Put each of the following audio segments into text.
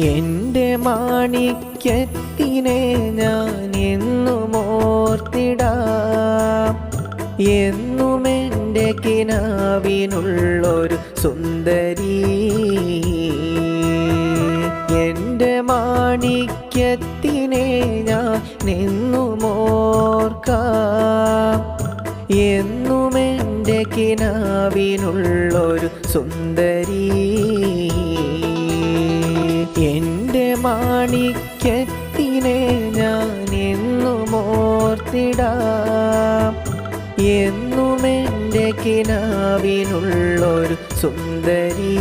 എൻ്റെ മാണിക്യത്തിനെ ഞാൻ എന്നും ഓർത്തിടാം. എന്നും എൻ്റെ കിനാവിനുള്ളൊരു സുന്ദരി. എൻ്റെ മാണിക്യത്തിനെ ഞാൻ എന്നും ഓർക്കാം. എന്നും എൻ്റെ കിനാവിനുള്ളൊരു സുന്ദരി. എൻ്റെ മാണിക്യത്തിനെ ഞാൻ എന്നും ഓർത്തിടാം. എന്നും എൻ്റെ കിനാവിനുള്ളൊരു സുന്ദരി.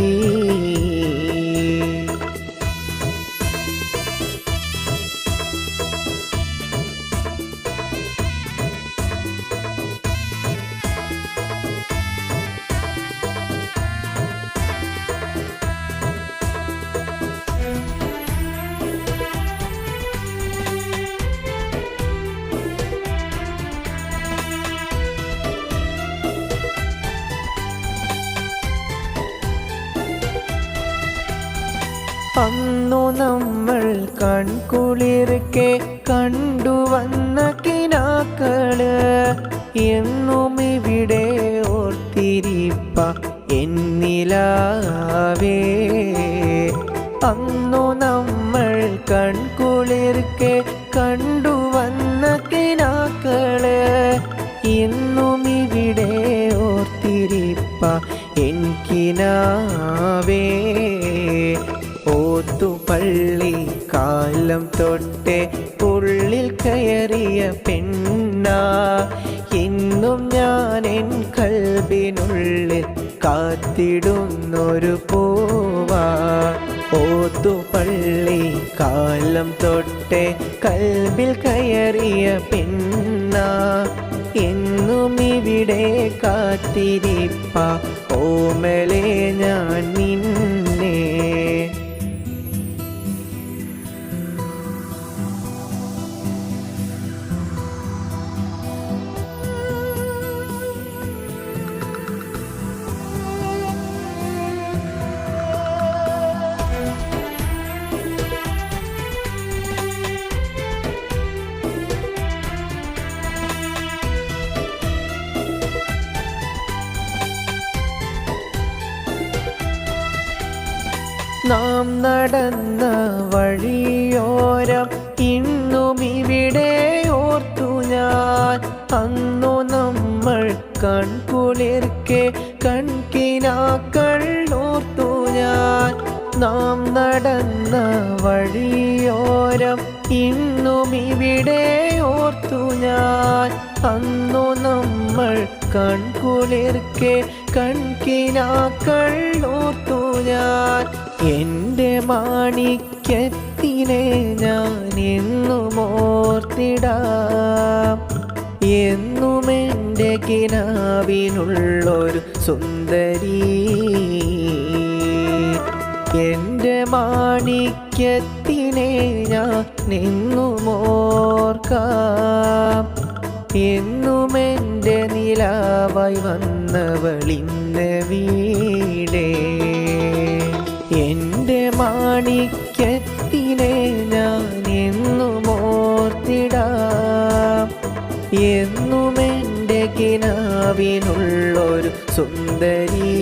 അന്നു നമ്മൾ കൺകുളിർക്കെ കണ്ടുവന്ന കിനാക്കള് എന്നും ഇവിടെ ഓർത്തിരിപ്പ എന്നിലാവേ. അന്നു നമ്മൾ കൺകുളിർക്കെ കണ്ടുവന്ന കിനാക്കള് എന്നും ഇവിടെ ഓർത്തിരിപ്പ എനിക്കിനാവേ. ഓത്തുപള്ളി കാലം തൊട്ടേ ഉള്ളിൽ കയറിയ പെണ്ണാ ഇന്നും ഞാൻ എൻ കൽബിനുള്ളിൽ കാത്തിടുന്നൊരു പൂവാ. ഓത്തുപള്ളി കാലം തൊട്ടേ കൽബിൽ കയറിയ പെണ്ണാ എന്നും ഇവിടെ കാത്തിരിപ്പ ഓമലേ ഞാൻ നിന്നെ. നാം നടന്ന വഴിയോരം ഇന്നും ഇവിടെ ഓർത്തു ഞാൻ. അന്നു നമ്മൾ കൺകുളിർക്കെ കൺകിനാക്കൾ ഓർത്തു ഞാൻ. നാം നടന്ന വഴിയോരം ഇന്നും ഇവിടെ ഓർത്തു ഞാൻ. അന്നു നമ്മൾ കൺകുളിർക്കെ കൺകിനാക്കൾ ഓർത്തു ഞാൻ. എൻ്റെ മാണിക്യത്തിനെ ഞാൻ എന്നും ഓർത്തിടാം. എന്നും എൻ്റെ കിനാവിനുള്ളൊരു സുന്ദരി. എൻ്റെ മാണിക്യത്തിനെ ഞാൻ എന്നും ഓർക്കാം. എന്നും എൻ്റെ നിലാവായി വന്നവളിന്ന് വീടേ. എൻ്റെ മാണിക്യത്തിനെ ഞാൻ എന്നും ഓർത്തിടാം. എന്നും എൻ്റെ കിനാവിനുള്ളൊരു സുന്ദരി.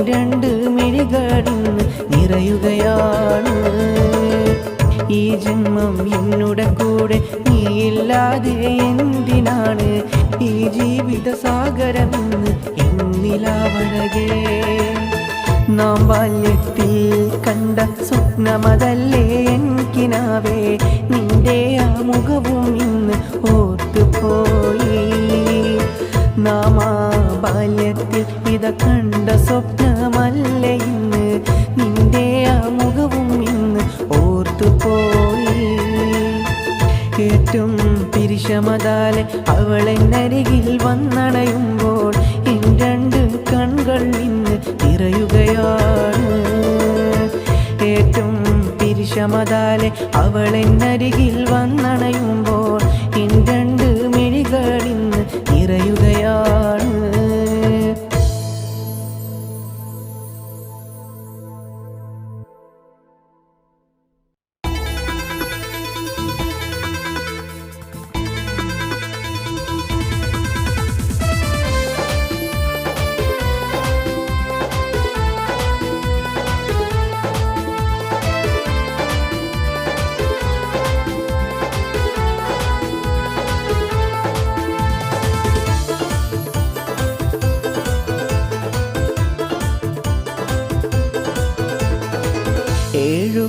രണ്ട് മിഴികളിന്ന് നിറയുകയാണ്. ഈ ജന്മം എന്നുടെ കൂടെ നീയില്ലാതെ എന്തിനാണ് ഈ ജീവിത സാഗരമെന്ന് എന്നിലാവഴകേ. നാം ബാല്യത്തിൽ കണ്ട സ്വപ്നമതല്ലേ എനിക്കിനാവേ. നിന്റെ ആ മുഖവും ഇന്ന് ഓർത്തുപോയി. നാം ആ ബാല്യത്തിൽ ഇത കണ്ട സ്വപ്നമല്ലേ ഇന്ന്. നിന്റെ ആ മുഖവും ഇന്ന് ഓർത്തുപോയി. ഏറ്റവും പിരിശമതാലെ അവളെന്നരികിൽ വന്നണയുമ്പോൾ എൻ രണ്ട് കൺകൾ ഇന്ന് നിറയുകയാണ്. ഏറ്റവും പിരിശമതാലെ അവളെന്നരികിൽ വന്നണയുമ്പോൾ എൻ രണ്ട് മിഴികൾ ഇന്ന് നിറയുകയാണ്.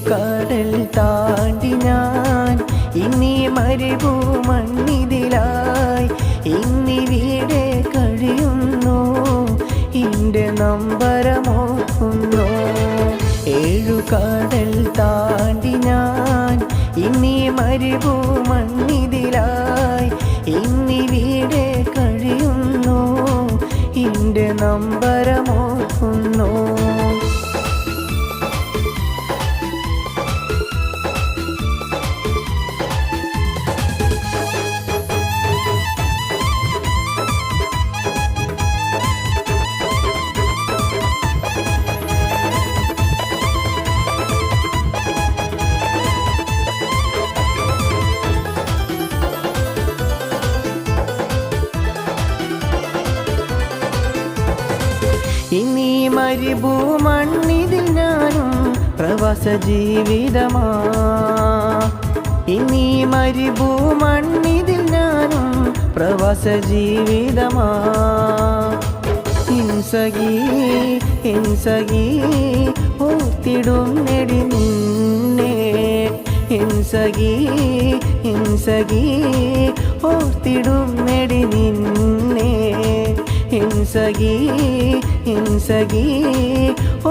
കടൽ താണ്ടി ഞാൻ ഇന്നീ മരുഭൂമണ്ണിതിലായി ഇന്നിവിടെ കഴിയുന്നു ഇന്റെ നമ്പരമോക്കുന്നു 7 കടൽ താണ്ടി ഞാൻ ഇന്നീ മരുഭൂമണ്ണിതിലായി ഇന്നിവിടെ കഴിയുന്നു ഇന്റെ നമ്പരമോക്കുന്നു ഇന്നീ മരുഭൂമണ്ണിതിൽ ഞാനും പ്രവാസ ജീവിതമാ ഇന്നീ മരുഭൂമണ്ണിതിൽ ഞാനും പ്രവാസ ജീവിതമാ ഹിംസകി ഓർത്തിടും നെടി നിന്നെ ഹിംസകി ഓർത്തിടും നെടി നിന്നെ ഹിംസകി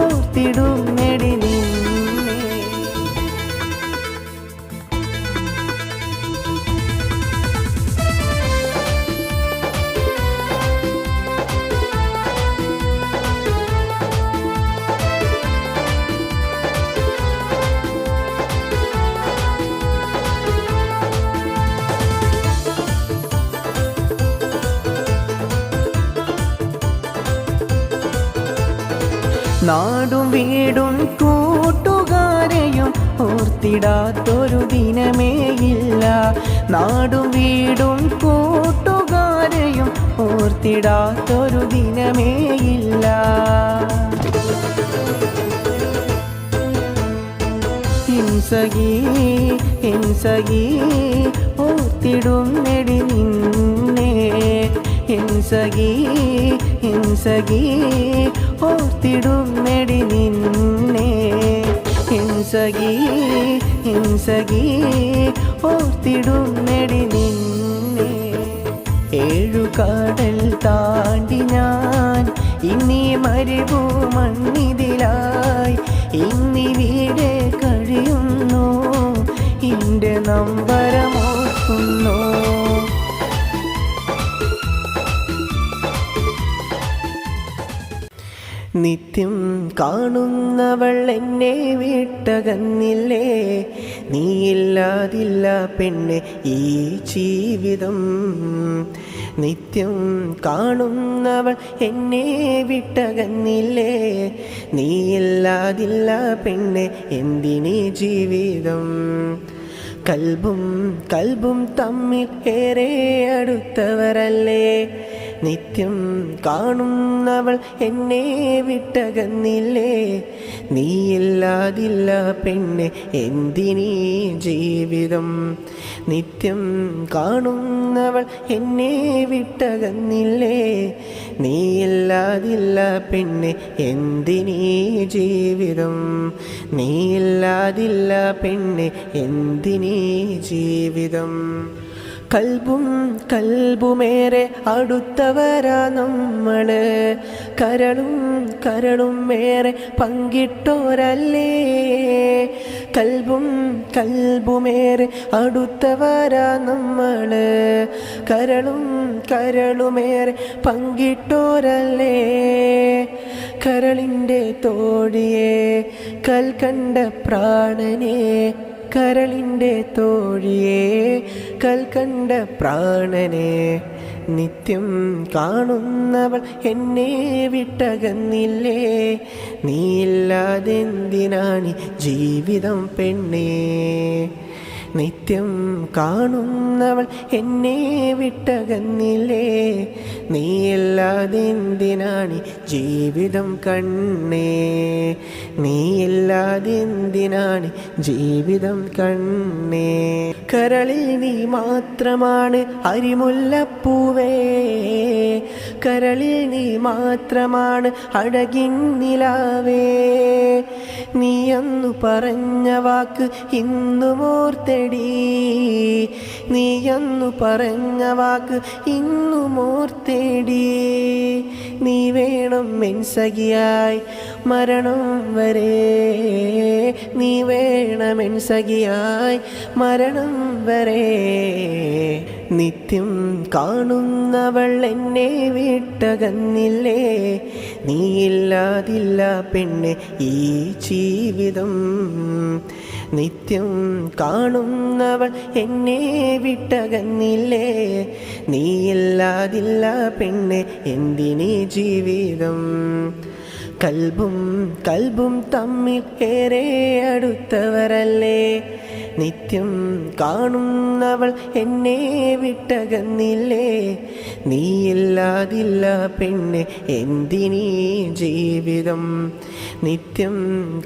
ഓർത്തിടും നെടി നിന്നെ നാടും വീടും കൂട്ടുകാരെയും ഓർത്തിടാത്തൊരു ദിനമേയില്ല നാടും വീടും കൂട്ടുകാരെയും ഓർത്തിടാത്തൊരു ദിനമേയില്ല ഹിംസകി ഓർത്തിടും നെടി നിന്നെ ഹിംസകി ഓർത്തിടും നെടി നിന്നെ ഹിംസകി ഓർത്തിടും നെടി നിന്നെ 7 കടൽ താണ്ടി ഞാൻ ഇന്നീ മരുഭൂമണ്ണിതിലായി ഇന്നിവിടെ കഴിയുന്നു ഇന്റെ നമ്പരമോക്കുന്നു നിത്യം കാണുന്നവൾ എന്നെ വിട്ടകന്നില്ലേ നീയില്ലാതില്ല പെണ്ണെ ഈ ജീവിതം നിത്യം കാണുന്നവൾ എന്നെ വിട്ടകന്നില്ലേ നീയില്ലാതില്ല പെണ്ണെ എന്തിനീ ജീവിതം കൽബും തമ്മിൽ ഏറെ അടുത്തവരല്ലേ നിത്യം കാണുന്നവൾ എന്നെ വിട്ടകന്നില്ലേ നീയില്ലാതില്ല പെണ്ണെ എന്തിനീ ജീവിതം നിത്യം കാണുന്നവൾ എന്നെ വിട്ടകന്നില്ലേ നീയില്ലാതില്ല പെണ്ണെ എന്തിനീ ജീവിതം നീയില്ലാതില്ല പെണ്ണെ എന്തിനീ ജീവിതം കൽബുമേറെ അടുത്തവരാ നമ്മള് കരളും ഏറെ പങ്കിട്ടോരല്ലേ കൽബുമേറെ അടുത്തവരാ നമ്മള് കരളുമേറെ പങ്കിട്ടോരല്ലേ കരളിൻ്റെ തോഴിയെ കൽക്കണ്ട പ്രാണനെ കരളിൻ്റെ തോഴിയെ കൽക്കണ്ട പ്രാണനെ നിത്യം കാണുന്നവൾ എന്നെ വിട്ടകന്നില്ലേ നീയില്ലാതെന്തിനാണ് ജീവിതം പെണ്ണേ നിത്യം കാണുന്നവൾ എന്നെ വിട്ടകന്നില്ലേ, നീയില്ലാതെന്തിനാണ് ജീവിതം കണ്ണേ, നീയില്ലാതെന്തിനാണ് ജീവിതം കണ്ണേ. കരളിൽ നീ മാത്രമാണ് അരിമുല്ലപ്പൂവേ, കരളിൽ നീ മാത്രമാണ് അഴകിൻ നിലാവേ. നീയന്നു പറഞ്ഞ വാക്ക് ഇന്നും ഓർത്തെടി, നീയന്നു പറഞ്ഞ വാക്ക് ഇന്നും ഓർത്തെടി. നീ വേണം എൻ സഖിയായി മരണം വരെ, നീ വേണം എൻ സഖിയായി മരണം വരെ. നിത്യം കാണുന്നവൾ എന്നെ വിട്ടകന്നില്ലേ, നീയില്ലാതില്ല പെണ്ണെ ഈ ജീവിതം. നിത്യം കാണുന്നവൾ എന്നെ വിട്ടകന്നില്ലേ, നീയില്ലാതില്ല പെണ്ണെ എന്തിനീ ജീവിതം. കൽബും തമ്മിൽ ഏറെ അടുത്തവരല്ലേ, നിത്യം കാണുന്നവൾ എന്നെ വിട്ടകന്നില്ലേ, നീയില്ലാതില്ല പെണ്ണെ എന്തിനീ ജീവിതം. നിത്യം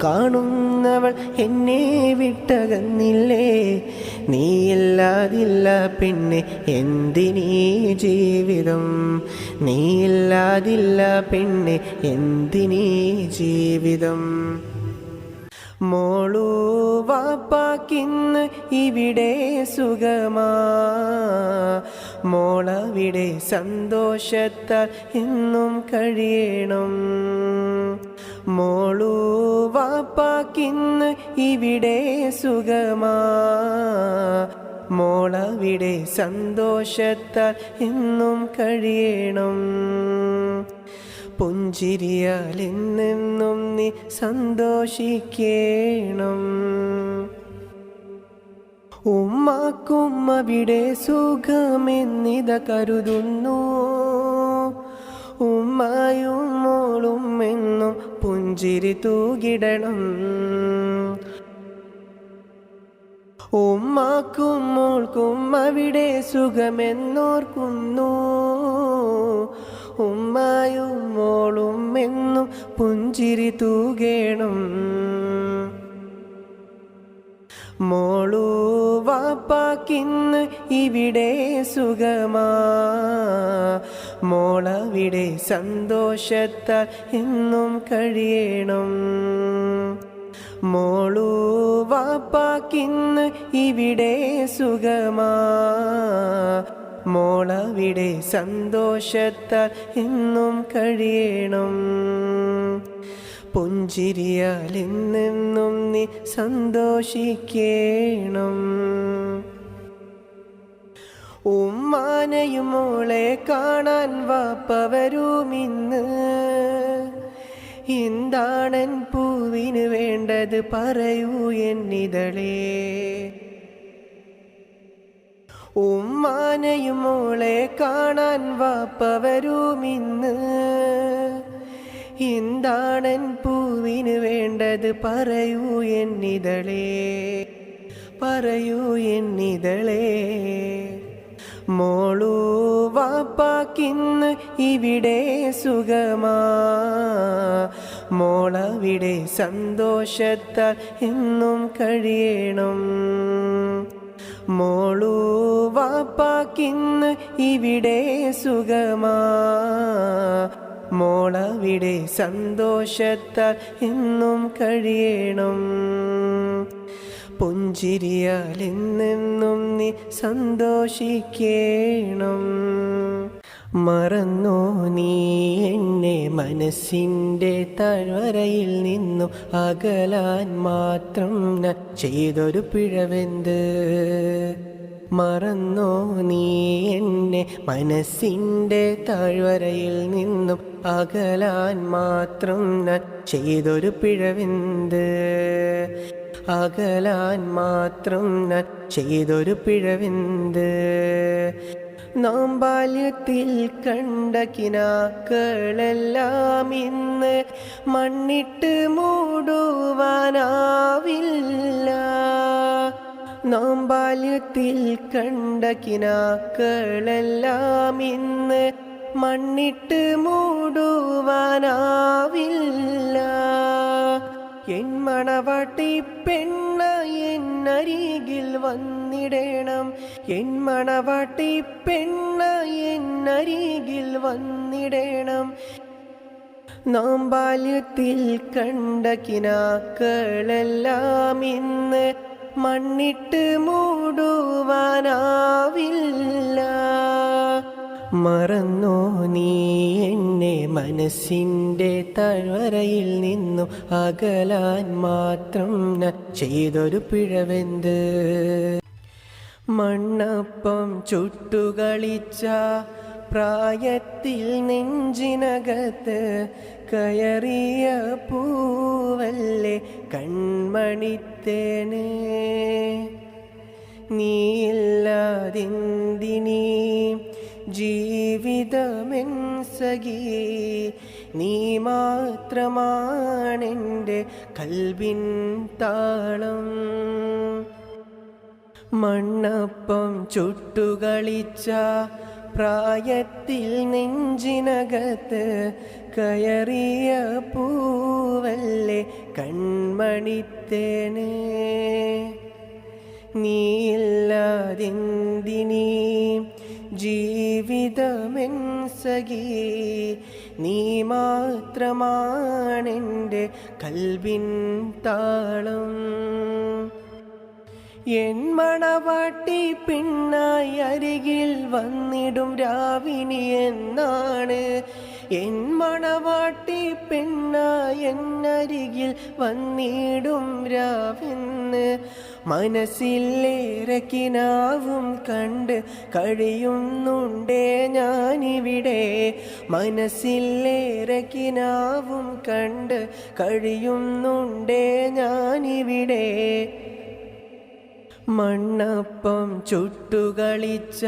കാണുന്നവൾ എന്നെ വിട്ടകന്നില്ലേ, നീയില്ലാതില്ല പെണ്ണെ എന്തിനീ ജീവിതം. നീയില്ലാതില്ല പെണ്ണെ എന്തിനീ ജീവിതം. മോളൂ വാപ്പാക്കിന്ന് ഇവിടെ സുഖമാ, മോളവിടെ സന്തോഷത്താൽ എന്നും കഴിയണം. മോളൂ വാപ്പാക്കിന്ന് ഇവിടെ സുഖമാ, മോളവിടെ സന്തോഷത്താൽ എന്നും കഴിയണം. പുഞ്ചിരിയാൽ എന്നെന്നും നീ സന്തോഷിക്കണം. ഉമ്മാക്കും അവിടെ സുഖമെന്നിത കരുതുന്നു, ഉമ്മായും മോളും എന്നും പുഞ്ചിരി തൂകിടണം. ഉമ്മാക്കും മോൾക്കും അവിടെ സുഖമെന്നോർക്കുന്നു, ഉമ്മായും മോളും എന്നും പുഞ്ചിരി തൂകേണം. മോളൂ വാപ്പാക്കിന്ന് ഇവിടെ സുഖമാ, മോളവിടെ സന്തോഷത്താൽ എന്നും കഴിയണം. മോളൂ വാപ്പാക്കിന്ന് ഇവിടെ സുഖമാ, മോളവിടെ സന്തോഷത്താൽ എന്നും കഴിയണം. പുഞ്ചിരിയാൽ എന്നെന്നും നീ സന്തോഷിക്കണം. ഉമ്മാനെയും മോളെ കാണാൻ വാപ്പ വരുമിന്ന്, എന്താണൻ പൂവിന് വേണ്ടത് പറയൂ എന്നിതളേ. ഉമ്മാനെയും മോളെ കാണാൻ വാപ്പ വരുമിന്ന്, എന്താണൻ പൂവിന് വേണ്ടത് പറയൂ എന്നിതളേ, പറയൂ എന്നിതളേ. മോളൂ വാപ്പാക്കിന്ന് ഇവിടെ സുഖമാ, മോളവിടെ സന്തോഷത്താൽ എന്നും കഴിയണം. മോളൂ വാപ്പാക്കിന്ന് ഇവിടെ സുഖമാ, മോളവിടെ സന്തോഷത്താൽ എന്നും കഴിയണം. പുഞ്ചിരിയാൽ എന്നെന്നും നീ സന്തോഷിക്കണം. മറന്നോ നീ എന്നെ മനസ്സിൻ്റെ താഴ്വരയിൽ നിന്നും അകലാൻ മാത്രം ഞാൻ ചെയ്തൊരു പിഴവെന്ത്. മറന്നോ നീ എന്നെ മനസ്സിൻ്റെ താഴ്വരയിൽ നിന്നും അകലാൻ മാത്രം ഞാൻ ചെയ്തൊരു പിഴവെന്ത്. അകലാൻ മാത്രം ഞാൻ ചെയ്തൊരു പിഴവെന്ത്. നാം ബാല്യത്തിൽ കണ്ട കിനാക്കളെല്ലാം ഇന്ന് മണ്ണിട്ട് മൂടുവാനാവില്ല. നാം ബാല്യത്തിൽ കണ്ട കിനാക്കളെല്ലാം ഇന്ന് മണ്ണിട്ട് മൂടുവാനാവില്ല. എൻ മണവാട്ടി പെണ്ണ എന്നരികിൽ വന്നിടണം, എൻ മണവാട്ടി പെണ്ണ എന്നരികിൽ വന്നിടണം. നാം ബാല്യത്തിൽ കണ്ട കിനാക്കളെല്ലാം ഇന്ന് മണ്ണിട്ട് മൂടുവാനാവില്ല. മറന്നോ നീ എന്നെ മനസ്സിൻ്റെ താഴ്വരയിൽ നിന്നു അകലാൻ മാത്രം ചെയ്തൊരു പിഴവെന്ത്? മണ്ണപ്പം ചുട്ടുകളിച്ച പ്രായത്തിൽ നെഞ്ചിനകത്ത് കയറിയ പൂവല്ലേ കൺമണിത്തേനെ. നീയില്ലാതെന്തിനീ ജീവിതമെൻ സഖി, നീ മാത്രമാണെൻ്റെ കൽബിൻ താളം. മണ്ണപ്പം ചുട്ടുകളിച്ച പ്രായത്തിൽ നെഞ്ചിനകത്ത് കയറിയ പൂവല്ലേ കൺമണിത്തേനെ. നീയില്ലാതെന്തിനീ ജീവിതമെൻ സഖി, നീ മാത്രമാണെൻ്റെ കൽബിൻ താളം. എൻ മണവാട്ടി പെണ്ണായി അരികിൽ വന്നിടും രാവിനി എന്നാണ്, എൻ മണവാട്ടി പെണ്ണായി എന്നരികിൽ വന്നിടും രാവെന്ന്. മനസ്സിലേറെ കിനാവും കണ്ട് കഴിയുന്നുണ്ടേ ഞാനിവിടെ, മനസ്സിലേറെ കിനാവും കണ്ട് കഴിയുന്നുണ്ടേ ഞാനിവിടെ. മണ്ണപ്പം ചുട്ടുകളിച്ച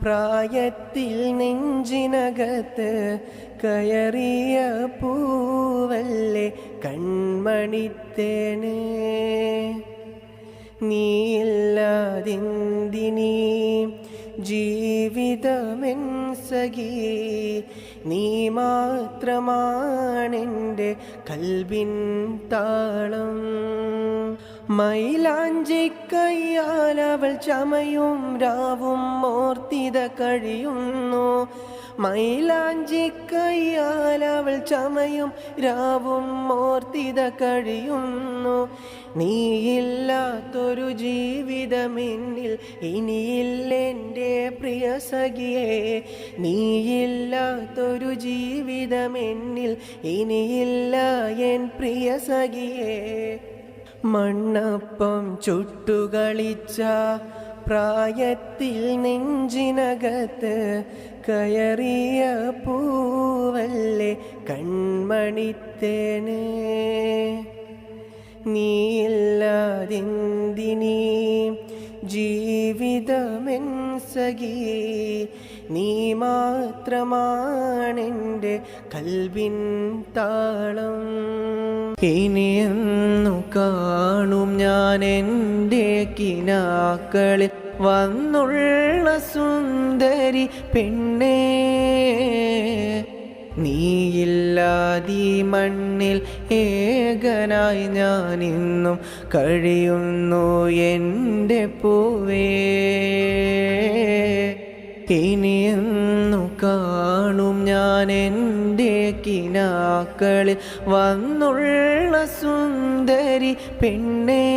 പ്രായത്തിൽ നെഞ്ചിനകത്ത് കയറിയ പൂവല്ലേ കൺമണിത്തേനെ. നീയില്ലാതെന്തിനീ ജീവിതമെൻ സഖി, നീ മാത്രമാണെൻ്റെ കൽബിൻ താളം. മൈലാഞ്ചിക്കയ്യാൽ അവൾ ചമയും രാവും ഓർത്തിത കഴിയുന്നു, മൈലാഞ്ചിക്കയ്യാൽ അവൾ ചമയും രാവും ഓർത്തിത കഴിയുന്നു. നീയില്ലാത്തൊരു ജീവിതമെന്നിൽ ഇനിയില്ലെൻ്റെ പ്രിയ സഖിയേ, നീയില്ലാത്തൊരു ജീവിതമെന്നിൽ ഇനിയില്ല എൻ പ്രിയ സഖിയേ. മണ്ണപ്പം ചുട്ടുകളിച്ച പ്രായത്തിൽ നെഞ്ചിനകത്ത് കയറിയ പൂവല്ലേ കൺമണിത്തേനെ. നീയില്ലാതെന്തിനീ ജീവിതമെൻ സഖി, നീ മാത്രമാണെൻ്റെ കൽബിൻ താളം. ഇനിയെന്നു കാണും ഞാൻ എൻ്റെ കിനാക്കളിൽ വന്നുള്ള സുന്ദരി പെണ്ണേ. നീയില്ലാതീ മണ്ണിൽ ഏകനായി ഞാനിന്നും കഴിയുന്നു എൻ്റെ പൂവേ. ഇനിയെന്നു കാണും ഞാൻ എൻ്റെ കിനാക്കളിൽ വന്നുള്ള സുന്ദരി പെണ്ണേ.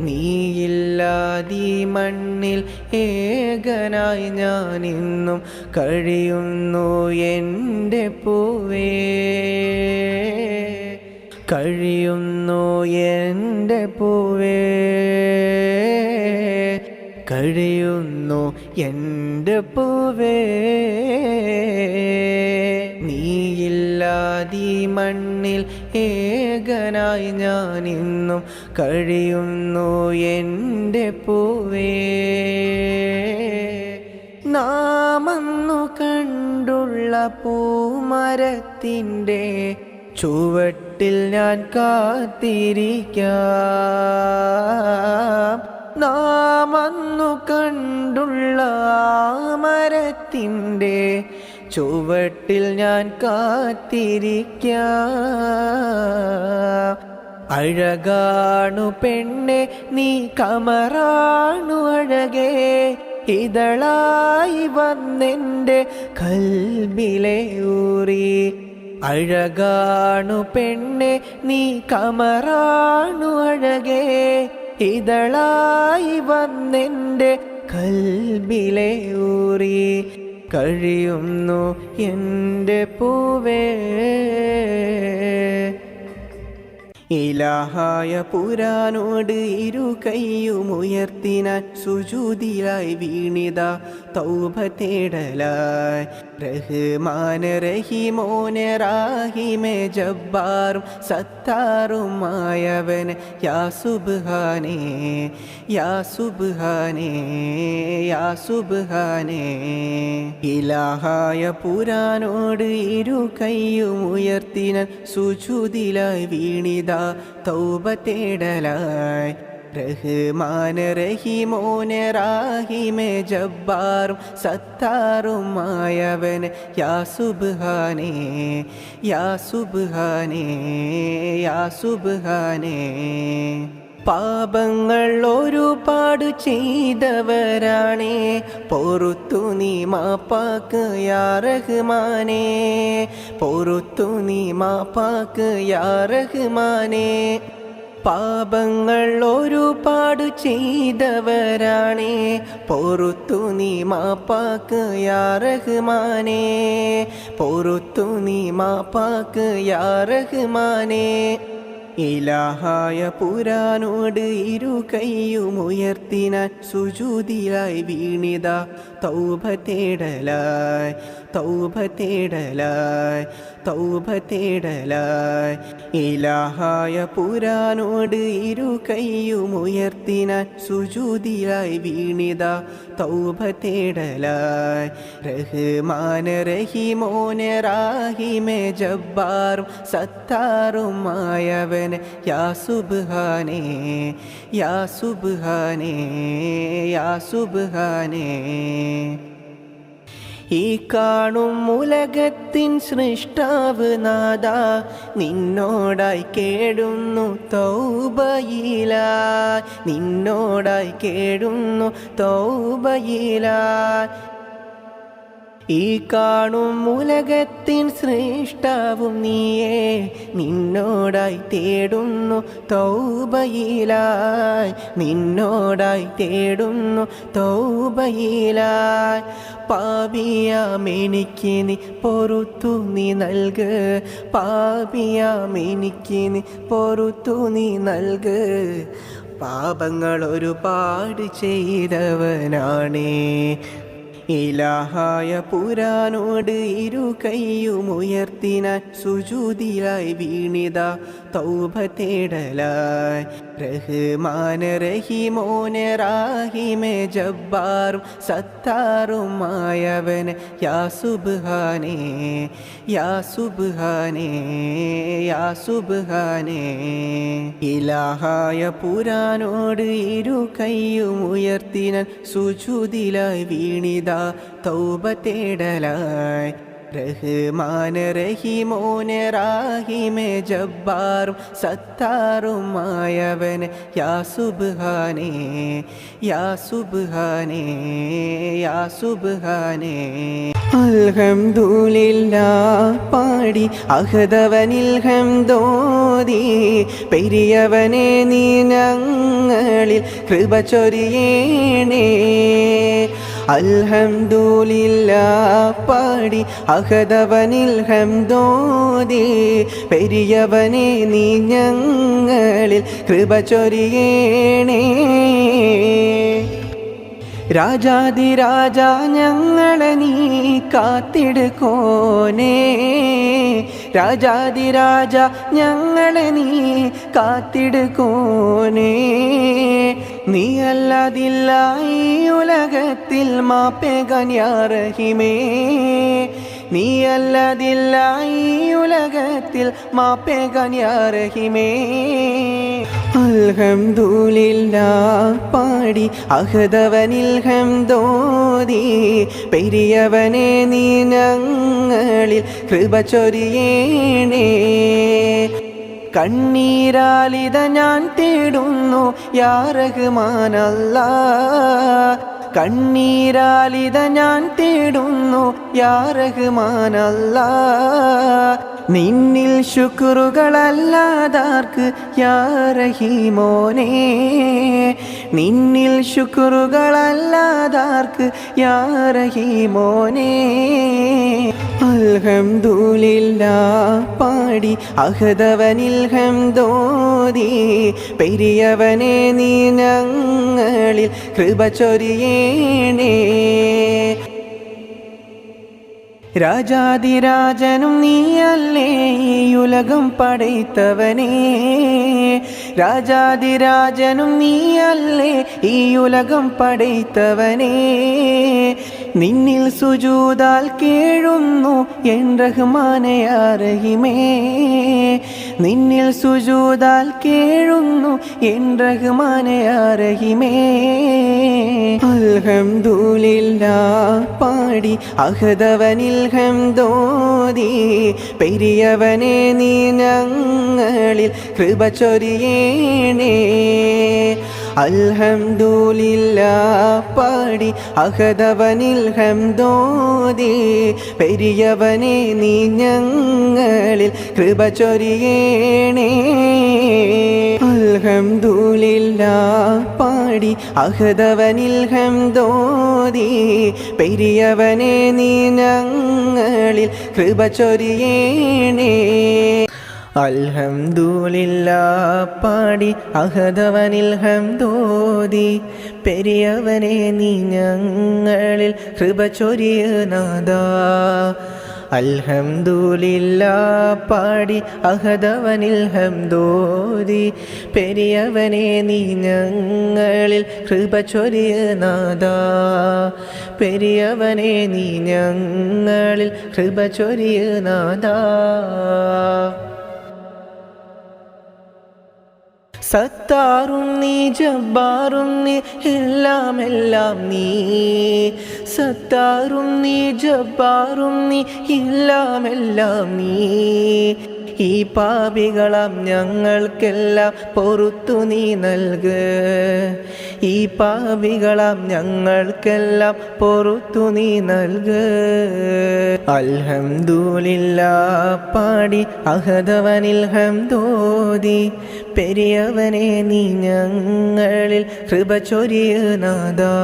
നീയില്ലാതീ മണ്ണിൽ ഏകനായി ഞാനിന്നും കഴിയുന്നു എൻ്റെ പൂവേ, കഴിയുന്നു എൻ്റെ പൂവേ, കഴിയുന്നു എൻ്റെ പൂവേ. നീയില്ലാതീ മണ്ണിൽ ഏകനായി ഞാനിന്നും കഴിയുന്നു എൻ്റെ പൂവേ. നാമന്നു കണ്ടുള്ള പൂമരത്തിൻ്റെ ചുവട്ടിൽ ഞാൻ കാത്തിരിക്കാം, ചുവട്ടിൽ ഞാൻ കാത്തിരിക്കാം. അഴകാണു പെണ്ണെ നീ കമറാണു അഴകേ, ഇതളായി വന്നെൻ്റെ കൽബിലെ ഊറി. അഴകാണു പെണ്ണെ നീ കമറാണു അഴകേ, ഇതളായി വന്നെൻ്റെ കൽബിലെ ഊറി. കഴിയുന്നു എൻ്റെ പൂവേ. ഇലാഹായ പുരാനോട് ഇരു കൈയുമുയർത്തിനാൻ സുജൂദിലായി വീണിത തൗബ തേടലായി. റഹ്മാൻ റഹീമോനെ റാഹിമേ ജബ്ബാറും സത്താറുമായവൻ യാ സുബ്ഹാനേ യാ സുബ്ഹാനേ യാ സുബ്ഹാനേ. ഇലാഹായ പുരാനോട് ഇരു കൈയുമുയർത്തിനാൻ സുജൂദിലായി വീണിത തൗബ തേടലായി. റഹ്മാൻ റഹീമോനെ റാഹിമേ ജബ്ബാറും സത്താറുമായവൻ യാ സുബ്ഹാനേ യാ സുബ്ഹാനേ യാ സുബ്ഹാനേ. പാപങ്ങൾ ഒരുപാട് ചെയ്തവരാണേ, പൊറുത്തു നീ മാപ്പാക്ക് യാ റഹ്മാനേ, പൊറുത്തു നീ മാപ്പാക്ക് യാ റഹ്മാനേ. പാപങ്ങൾ ഒരുപാട് ചെയ്തവരാണേ, പൊറുത്തു നീ മാപ്പാക്ക് യാ റഹ്മാനേ, പൊറുത്തു നീ മാപ്പാക്ക് യാ റഹ്മാനേ. ഇലാഹായ പുരാനോട് ഇരു കൈയുമുയർത്തിനാൻ സുജൂദിലായി വീണിത തൗബ തേടലായി തൗബ തേടലായി തൗബ തേടലായി. ഇലാഹായ പുരാനോട് ഇരു കൈയുമുയർത്തിനാൻ സുജൂദിലായി വീണിത തൗബ തേടലായി. റഹ്മാൻ റഹീമോനെ റാഹിമേ ജബ്ബാറും സത്താറുമായവൻ യാ സുബ്ഹാനേ യാ സുബ്ഹാനേ യാ സുബ്ഹാനേ. ഈ കാണും ഉലകത്തിൻ സൃഷ്ടാവ് നാദ, നിന്നോടായി കേടുന്നു തൗബയിലായി, നിന്നോടായി കേടുന്നു തൗബയിലായി. ഈ കാണും ഉലകത്തിൻ സൃഷ്ടാവും നീയേ, നിന്നോടായി തേടുന്നു തൗബയിലായി, നിന്നോടായി തേടുന്നു തൗബയിലായി. പാപിയാമെനിക്ക് നീ പൊറുത്തു നീ നൽക്, പാപിയാമെനിക്ക് നീ പൊറുത്തു നീ നൽക്. പാപങ്ങൾ ഒരുപാട് ചെയ്തവനാണേ. ഇലാഹായ പുരാനോട് ഇരു കൈയുമുയർത്തിനാൻ സുജൂദിലായി വീണിത തൗബ തേടലായി. റഹ്മാൻ റഹീമോനെ റാഹിമേ ജബ്ബാറും സത്താറുമായവൻ യാ സുബ്ഹാനേ യാ സുബ്ഹാനേ യാ സുബ്ഹാനേ. ഇലാഹായ പുരാനോട് ഇരു കൈയുമുയർത്തിനാൻ സുജൂദിലായി വീണിത തൗബ തേടലായി. റഹ്മാൻ റഹീമോനെ റാഹിമേ ജബ്ബാറും സത്താറുമായവൻ യാ സുബ്ഹാനേ യാ സുബ്ഹാനേ യാ സുബ്ഹാനേ. അൽഹംദുലില്ലാഹ് പാടി അഹദവനിൽ ഹംദോദി, പെരിയവനെ നീ ഞങ്ങളിൽ കൃപ ചൊരിയേണേ. അൽഹംദുലില്ലാഹ് പാടി അഹദവനിൽ ഹംദോദി, പെരിയവനെ നീ ഞങ്ങളിൽ കൃപ ചൊരിയേണേ. രാജാതിരാജ ഞങ്ങളെ നീ കാത്തിടുക്കോനേ, രാജാതിരാജ ഞങ്ങളെ നീ കാത്തിടുക്കോനേ. നീ അല്ലാതില്ല ഈ ഉലകത്തിൽ മാപ്പേകാൻ യാ റഹീമേ, നീ അല്ലാതില്ല ഈ ഉലകത്തിൽ മാപ്പേകാൻ യാ റഹീമേ. അൽഹംദുലില്ലാ പാടി അഹദവനിൽ ഹംദോദി പെരിയവനെ നീ ഞങ്ങളിൽ കൃപ ചൊരിയേണേ. കണ്ണീരാലിത ഞാൻ തേടുന്നു യാ റഹ്മാനല്ലാ, കണ്ണീരാലിത ഞാൻ തേടുന്നു യാ റഹ്മാനല്ലാ. നിന്നിൽ ശുക്റുകളല്ലാതാർക്ക് യാ റഹീമോനേ, നിന്നിൽ ശുക്റുകളല്ലാതാർക്ക് യാ റഹീമോനേ. അൽഹംദുലില്ലാ പാടി അഹദവനിൽ ഹംദോദി പെരിയവനെ നീ ഞങ്ങളിൽ കൃപ ചൊരിയേണേ. രാജാതിരാജനും നീയല്ലേ ഈ ഉലകം പടൈത്തവനേ, രാജാതിരാജനും നീയല്ലേ ഈ ഉലകം പടൈത്തവനേ. നിന്നിൽ സുജൂദാൽ കേഴുന്നു എൻ റഹ്മാനെ യാ റഹീമേ, നിന്നിൽ സുജൂദാൽ കേഴുന്നു എൻ റഹ്മാനെ യാ റഹീമേ. അൽഹംദുലില്ലാ പാടി അഹദവനിൽ ഹംദോദി പെരിയവനെ നീ ഞങ്ങളിൽ കൃപ ചൊരിയേണേ. അൽഹംദുലില്ലാ പാടി അഹദവനിൽ ഹംദോദി പെരിയവനെ നീ ഞങ്ങളിൽ കൃപ ചൊരിയേണേ. അൽഹംദുലില്ലാ പാടി അഹദവനിൽ ഹംദോദി പെരിയവനെ നീ ഞങ്ങളിൽ കൃപ ചൊരിയേണേ. അൽഹംദുലില്ലാ പാടി അഹദവനിൽ ഹംദോദി പെരിയവനെ നീ ഞങ്ങളിൽ കൃപ ചൊരിയ നാഥാ. അൽഹംദുലില്ലാ പാടി അഹദവനിൽ ഹംദോദി പെരിയവനെ നീ ഞങ്ങളിൽ കൃപ ചൊരിയ നാഥാ, പെരിയവനെ നീ ഞങ്ങളിൽ കൃപ ചൊരിയ നാഥാ. സത്താറും നീ ജബ്ബാറും നീ എല്ലാം എല്ലാം നീ, സത്താറും നീ ജബ്ബാറും നീ എല്ലാം എല്ലാം നീ. ഈ പാപികളാം ഞങ്ങൾക്കെല്ലാം പൊറുത്തു നീ നൽക്, ഈ പാപികളാം ഞങ്ങൾക്കെല്ലാം പൊറുത്തു നീ നൽക്. അൽഹംദുലില്ലാ പാടി അഹദവനിൽ ഹംദോദി പെരിയവനെ നീ ഞങ്ങളിൽ കൃപ ചൊരിയ നാഥാ.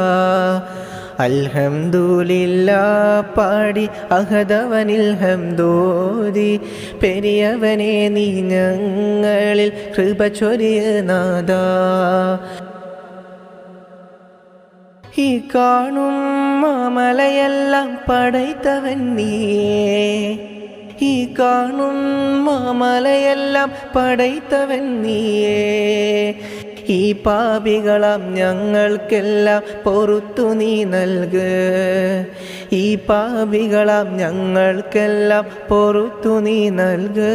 അൽഹംദുലില്ലാ പാടി അഹദവനിൽ ഹംദോദി പെരിയവനെ നീ ഞങ്ങളിൽ കൃപ ചൊരിയ നാഥാ. ഈ കാണും മാമലയെല്ലാം പടൈത്തവൻ നീയേ, ഈ കാണും മാമലയെല്ലാം പടൈത്തവൻ നീയേ. ഈ പാപികളാം ഞങ്ങൾക്കെല്ലാം പൊറുത്തു നീ നൽക്, ഈ പാപികളാം ഞങ്ങൾക്കെല്ലാം പൊറുത്തു നീ നൽക്.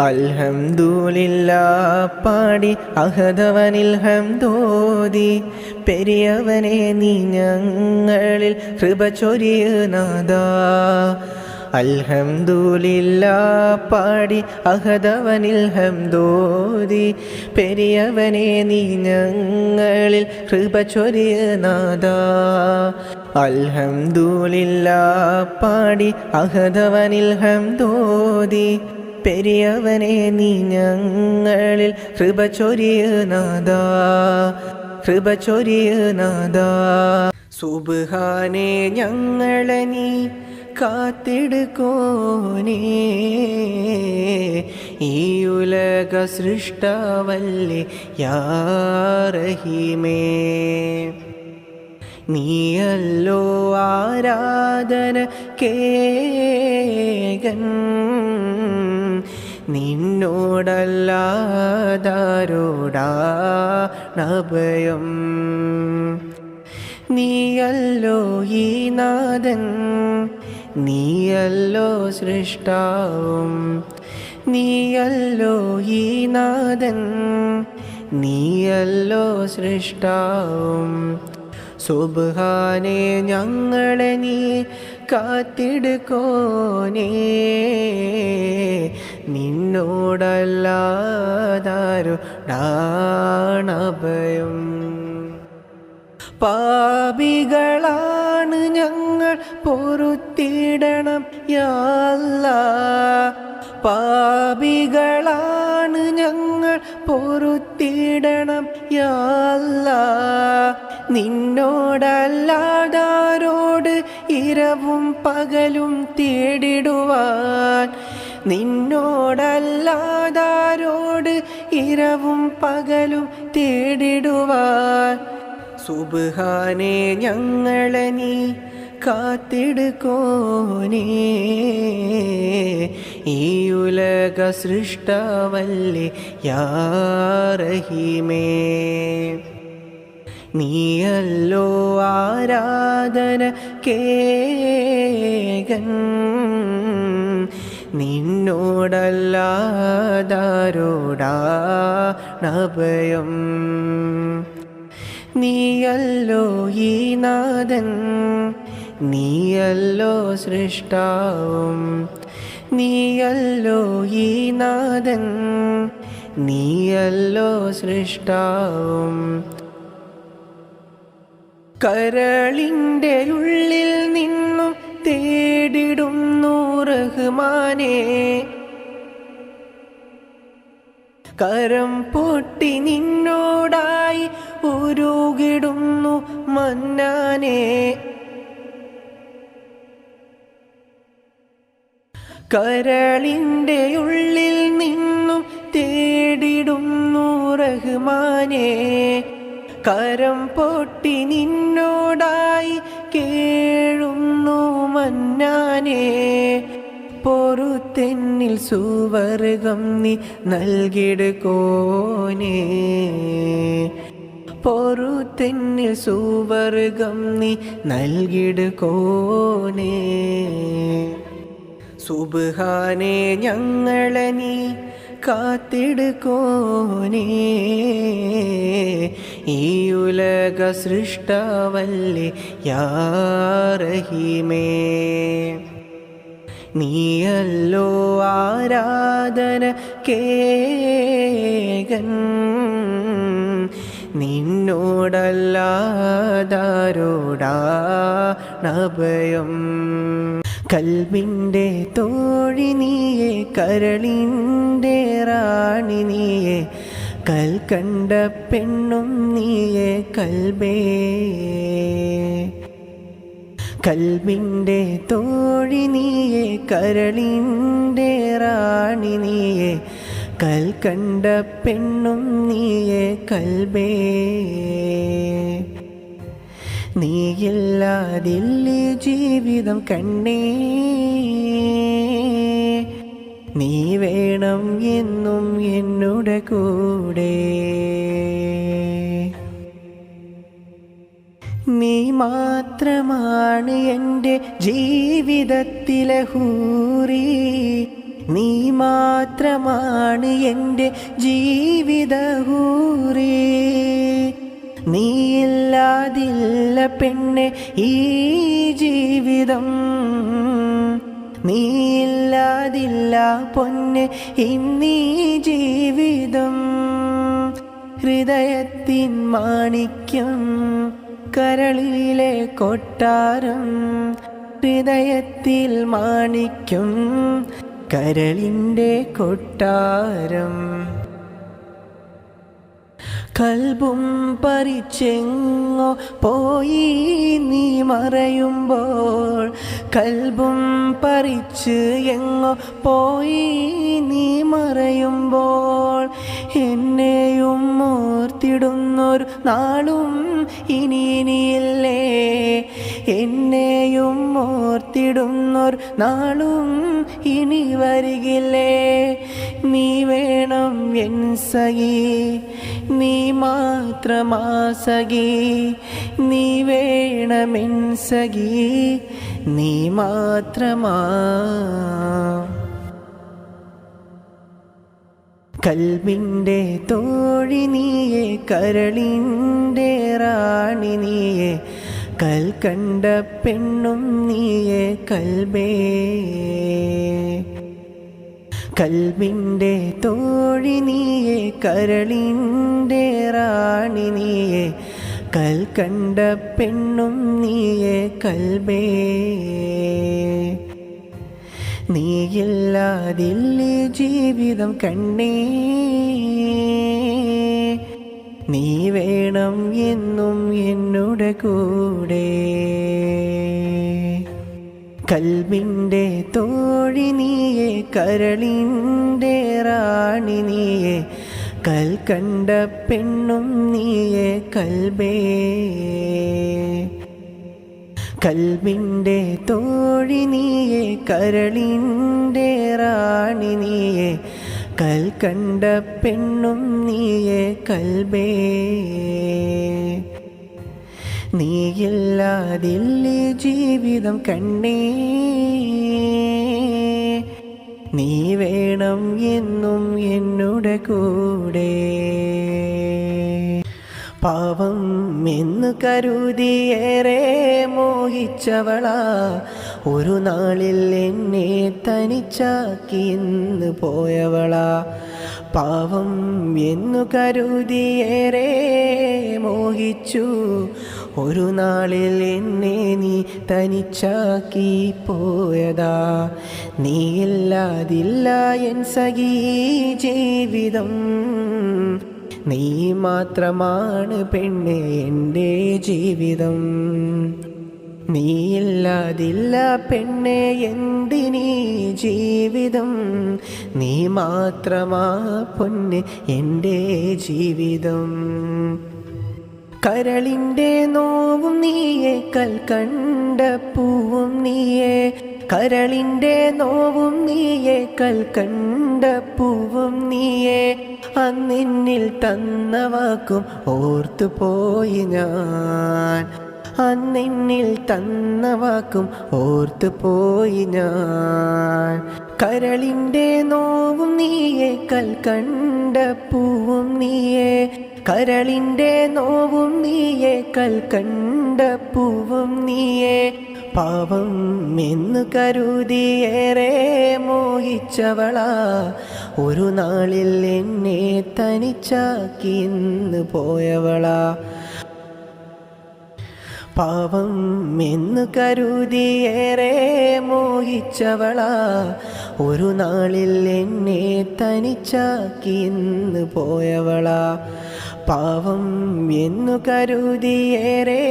അൽഹംദുലില്ലാ പാടി അഹദവനിൽ ഹംദോദി പെരിയവനെ നീ ഞങ്ങളിൽ കൃപ ചൊരിയ നാഥാ. അൽഹംദുലില്ലാ പാടി അഹദവനിൽ ഹംദോദി പെരിയവനെ നീ ഞങ്ങളിൽ കൃപ ചൊരിയ നാഥാ. അൽഹംദുലില്ലാ പാടി അഹദവനിൽ ഹംദോദി പെരിയവനെ നീ ഞങ്ങളിൽ കൃപ ചൊരിയ നാഥാ, കൃപ ചൊരിയ നാഥാ. സുബ്ഹാനേ ഞങ്ങളെ നീ കാത്തിടുക്കോനേ, ഈ ഉലക സൃഷ്ടാവല്ലേ യാ റഹീമേ. നീയല്ലോ ആരാധന കേകൻ, നിന്നോടല്ലാതാരോടാണഭയം. നീയല്ലോ ഈ നാഥൻ, നീയല്ലോ സൃഷ്ടാവും, നീയല്ലോ ഈ നാഥൻ, നീയല്ലോ സൃഷ്ടാവും. സുബ്ഹാനേ ഞങ്ങളെ നീ കാത്തിടുക്കോനേ, നിന്നോടല്ലാതാരുടാണഭയം. പാപികളാണ് ഞങ്ങൾ, പൊറുത്തിടണം യാ അല്ലാഹ്. പാപികളാണ് ഞങ്ങൾ, പൊറുത്തിടണം യാ അല്ലാഹ്. നിന്നോടല്ലാതാരോട് ഇരവും പകലും തേടിടുവാൻ, നിന്നോടല്ലാതാരോട് ഇരവും പകലും തേടിടുവാൻ. സുബ്ഹാനേ ഞങ്ങളെ നീ കാത്തിടുക്കോനേ, ഈ ഉലക സൃഷ്ടവല്ലേ യാ റഹീമേ. നീയല്ലോ ആരാധന കേകൻ, നിന്നോടല്ലാതാരോടാണഭയം. നീയല്ലോ ഈ നാഥൻ, നീയല്ലോ സൃഷ്ടാവും. നീയല്ലോ ഈ നാഥൻ, നീയല്ലോ സൃഷ്ടാവും. കരളിൻ്റെ ഉള്ളിൽ നിന്നും തേടിടുന്നു റഹ്മാനേ, കരം പൊട്ടി നിന്നോടായി ഉരുകിടുന്നു മന്നാനേ. കരളിൻ്റെ ഉള്ളിൽ നിന്നും തേടിടുന്നു റഹ്മാനേ, കരം പൊട്ടി നിന്നോടായി കേഴുന്നു മന്നാനേ. പൊറുത്തെന്നിൽ സുവർഗം നീ നൽകിടുക്കോനേ, പൊറുത്തെന്നിൽ സുവർഗം നീ നൽകിടുക്കോനേ. സുബ്ഹാനേ ഞങ്ങളെ നീ കാത്തിടുക്കോനേ, ഈ ഉലക സൃഷ്ടവല്ലേ യാ റഹീമേ. നീയല്ലോ ആരാധന കേകൻ, നിന്നോടല്ലാതാരോടാണഭയം. കൽബിൻ്റെ തോഴി നീയെ, കരളിൻ്റെ റാണി നീയെ, കൽക്കണ്ട പെണ്ണും നീയെ കൽബേ. കൽബിൻ്റെ തോഴി നീയെ, കരളിൻ്റെ റാണി നീയെ, കൽക്കണ്ട പെണ്ണും നീയെ കൽബേ. നീയില്ലാതില്ല ജീവിതം കണ്ണേ, നീ വേണം എന്നും എന്നുടെ കൂടെ. നീ മാത്രമാണ് എൻ്റെ ജീവിതത്തിലെ ഹൂറി, നീ മാത്രമാണ് എൻ്റെ ജീവിത ഹൂറി. നീയില്ലാതില്ല പെണ്ണെ ഈ ജീവിതം, നീയില്ലാതില്ല പൊന്നെ ഇന്നീ ജീവിതം. ഹൃദയത്തിൻ മാണിക്യം, കരളിലെ കൊട്ടാരം, ഹൃദയത്തിൽ മാണിക്യം, കരളിൻ്റെ കൊട്ടാരം. കൽബും പറിച്ചെങ്ങോ പോയി നീ മറയുമ്പോൾ, കൽബും പറിച്ച് എങ്ങോ പോയി നീ മറയുമ്പോൾ, എന്നെയും ഓർത്തിടുന്നൊരു നാളും ഇനിയില്ലേ, എന്നെയും ഓർത്തിടുന്നൊരു നാളും ഇനി വരികില്ലേ. നീ വേണം എൻ സഖി, നീ മാത്രമാ സഖി, നീ വേണമെൻ സഖി, നീ മാത്രമാ. കൽബിൻ്റെ തോഴി നീയെ കരളിൻ്റെ റാണി നീയെ കൽക്കണ്ട പെണ്ണും നീയെ കൽബേ. കൽബിൻ്റെ തോഴി നീയെ കരളിൻ്റെ റാണി നീയെ കൽക്കണ്ട പെണ്ണും നീയെ കൽബേ. നീയില്ലാതില്ലേ ജീവിതം കണ്ണേ, നീ വേണം എന്നും എന്നുടെ കൂടെ. കൽബിൻ്റെ തോഴി നീയെ കരളിൻ്റെ റാണി നീയെ കൽക്കണ്ട പെണ്ണും നീയെ കൽബേ. കൽബിൻ്റെ തോഴി നീയെ കരളിൻ്റെ റാണി നീയെ കൽക്കണ്ട പെണ്ണും നീയെ കൽബേ. നീയില്ലാതില്ലേ ജീവിതം കണ്ണേ, നീ വേണം എന്നും എന്നുടെ കൂടെ. പാവം എന്ന് കരുതിയേറെ മോഹിച്ചവളാ ഒരു നാളിൽ എന്നെ തനിച്ചാക്കി ഇന്ന് പോയവളാ. പാവം എന്നു കരുതിയേറെ മോഹിച്ചു ഒരു നാളിൽ എന്നെ നീ തനിച്ചാക്കി പോയതാ. നീയില്ലാതില്ല എൻ സഖീ ജീവിതം, നീ മാത്രമാണ് പെണ്ണെ എൻ്റെ ജീവിതം. നീയില്ലാതില്ല പെണ്ണെ എന്തിനീ ജീവിതം, നീ മാത്രമാ പൊന്നെ എൻ്റെ ജീവിതം. കരളിൻ്റെ നോവും നീയെ കൽക്കണ്ട പൂവും നീയെ കരളിൻ്റെ നോവും നീയെ കൽക്കണ്ട പൂവും നീയെ അന്നിന്നിൽ തന്ന വാക്കും ഓർത്തുപോയി ഞാൻ. അന്നിന്നിൽ തന്ന വാക്കും ഓർത്തുപോയി ഞാൻ. കരളിൻ്റെ നോവും നീയെ കൽക്കണ്ട പൂവും നീയെ കരളിൻ്റെ നോവും നീയെ കൽക്കണ്ട പൂവും നീയെ പാവം എന്ന് കരുതിയേറെ മോഹിച്ചവളാ ഒരു നാളിൽ എന്നെ തനിച്ചാക്കി ഇന്ന് പോയവളാ. പാവം എന്ന് കരുതിയേറെ മോഹിച്ചവളാ ഒരു നാളിൽ എന്നെ തനിച്ചാക്കി ഇന്ന് പോയവളാ. പാവം എന്നു കരുതിയേറെ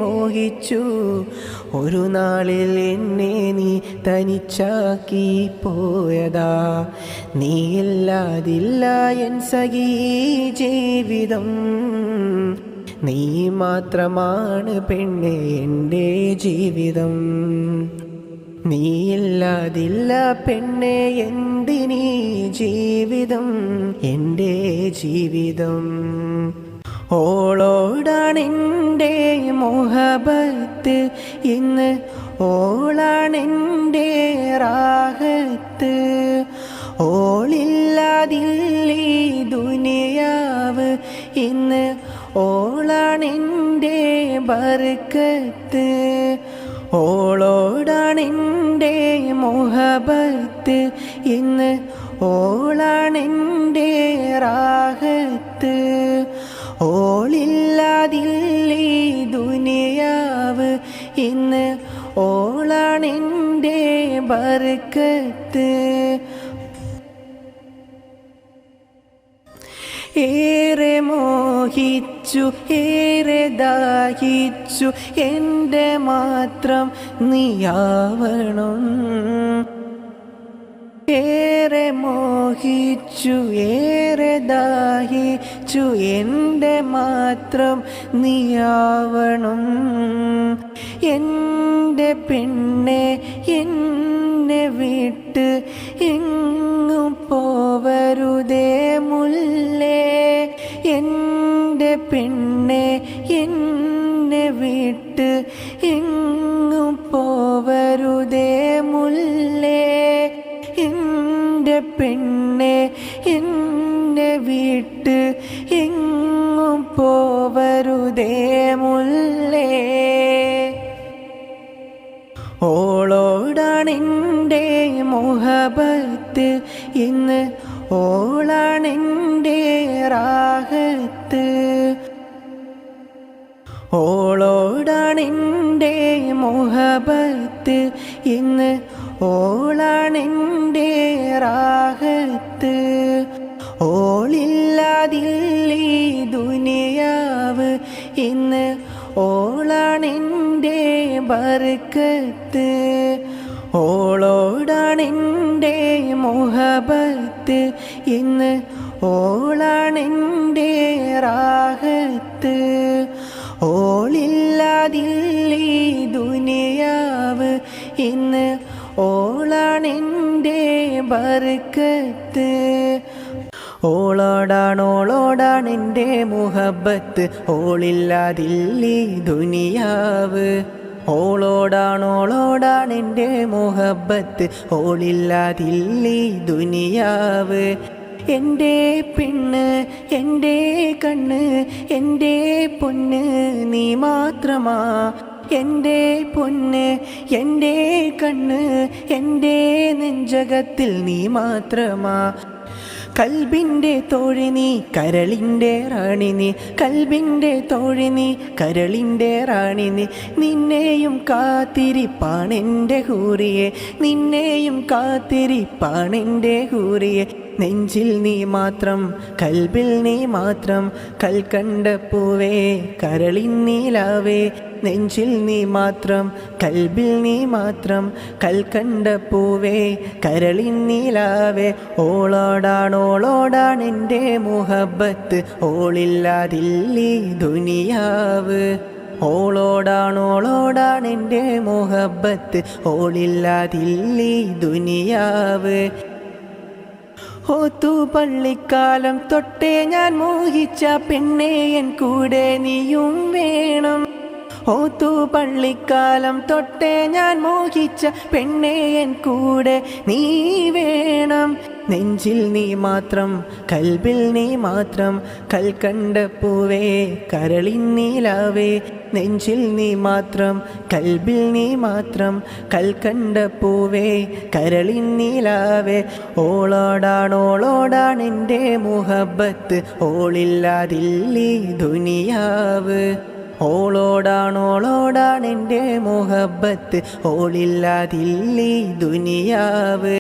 മോഹിച്ചു ഒരു നാളിൽ എന്നെ നീ തനിച്ചാക്കി പോയതാ. നീയില്ലാതില്ല എൻ സഖീ ജീവിതം, നീ മാത്രമാണ് പെണ്ണെ എൻ്റെ ജീവിതം. നീയില്ലാതില്ല പെണ്ണെ എന്തിനീ ജീവിതം എൻ്റെ ജീവിതം. ഓളോടാണെൻ്റെ മുഹബത്ത് ഇന്ന്, ഓളാണെൻ്റെ റാഹത്ത്. ഓളില്ലാതില്ലീ ദുനിയാവ് ഇന്ന്, ഓളാണെൻ്റെ ബർക്കത്ത്. ഓളോടാണെൻ്റെ മുഹബത്ത് ഇന്ന്, ഓളാണെൻ്റെ റാഹത്ത്. ഓളില്ലാതില്ലീ ദുനിയാവ് ഇന്ന്, ഓളാണെൻ്റെ ബർക്കത്ത്. ഏറെ മോഹിച്ചു ഏറെ ദാഹിച്ചു എൻ്റെ മാത്രം നീയാവണം. ഏറെ മോഹിച്ചു ഏറെ ദാഹിച്ചു എൻ്റെ മാത്രം നീയാവണം. എൻ്റെ പെണ്ണെ എന്നെ വിട്ട് എങ്ങും പോവരുതേ മുല്ലേ. എൻ്റെ പെണ്ണെ എന്നെ വിട്ട് എങ്ങും പോവരുതേ മുല്ലേ. എൻ്റെ എൻ്റെ പെണ്ണെ എന്നെ വിട്ട് എങ്ങും പോവരുതേ മുല്ലേ. ഓളോടാണെൻ്റെ മുഹബത്ത് ഇന്ന്, ഓളാണെൻ്റെ റാഹത്ത്. ഓളോടാണെൻ്റെ മുഹബത്ത് ഇന്ന്, ഓളാണെൻ്റെ റാഹത്ത്. ഓളില്ലാതില്ലീ ദുനിയാവ് ഇന്ന്, ഓളാണെൻ്റെ ബർക്കത്ത്. ഓളോടാണെൻ്റെ മുഹബത്ത് ഇന്ന്, ഓളാണെൻ്റെ റാഹത്ത്. ഓളില്ലാതില്ലീ ദുനിയാവ് ഇന്ന്, ഓളാണെൻ്റെ ബർക്കത്ത്. ഓളോടാണെൻ്റെ മുഹബത്ത്, ഓളില്ലാതില്ലീ ദുനിയാവ്. ഓളോടാണെൻ്റെ മുഹബത്ത്, ഓളില്ലാതില്ലീ ദുനിയാവ്. എൻ്റെ പെണ്ണ്, എൻ്റെ കണ്ണ്, എൻ്റെ പൊന്ന് നീ മാത്രമാ. എൻ്റെ പൊന്ന്, എൻ്റെ കണ്ണ്, എൻ്റെ നെഞ്ചകത്തിൽ നീ മാത്രമാ. കൽബിൻ്റെ തോഴി നീ, കരളിൻ്റെ റാണി നീ. കൽബിൻ്റെ തോഴി നീ, കരളിൻ്റെ റാണി നീ. നിന്നെയും കാത്തിരിപ്പാണെൻ്റെ ഹൂറിയെ, നിന്നെയും കാത്തിരിപ്പാണെൻ്റെ ഹൂറിയെ. നെഞ്ചിൽ നീ മാത്രം, കൽബിൽ നീ മാത്രം, കൽക്കണ്ട പൂവേ കരളിന്നീലാവേ. നെഞ്ചിൽ നീ മാത്രം, കൽബിൽ നീ മാത്രം, കൽക്കണ്ട പൂവേ കരളിന്നീലാവേ. ഓളോടാണെൻ്റെ മുഹബത്ത്, ഓളില്ലാതില്ലീ ദുനിയാവ്. ഓളോടാണെൻ്റെ മുഹബത്ത്, ഓളില്ലാതില്ലീ ദുനിയാവ്. ഓത്തു പള്ളിക്കാലം തൊട്ടേ ഞാൻ മോഹിച്ച പെണ്ണേ എൻ കൂടെ നീയും വേണം. ഓത്തു പള്ളിക്കാലം തൊട്ടേ ഞാൻ മോഹിച്ച പെണ്ണേ എൻ കൂടെ നീ വേണം. നെഞ്ചിൽ നീ മാത്രം, കൽബിൽ നീ മാത്രം, കൽക്കണ്ട പൂവേ കരളിന്നീലാവേ. നെഞ്ചിൽ നീ മാത്രം, കൽബിൽ നീ മാത്രം, കൽക്കണ്ട പൂവേ കരളിന്നീലാവേ. ഓളോടാണെൻ്റെ മുഹബത്ത്, ഓളില്ലാതില്ലീ ദുനിയാവ്. ഓളോടാണെൻ്റെ മുഹബത്ത്, ഓളില്ലാതില്ലീ ദുനിയാവ്.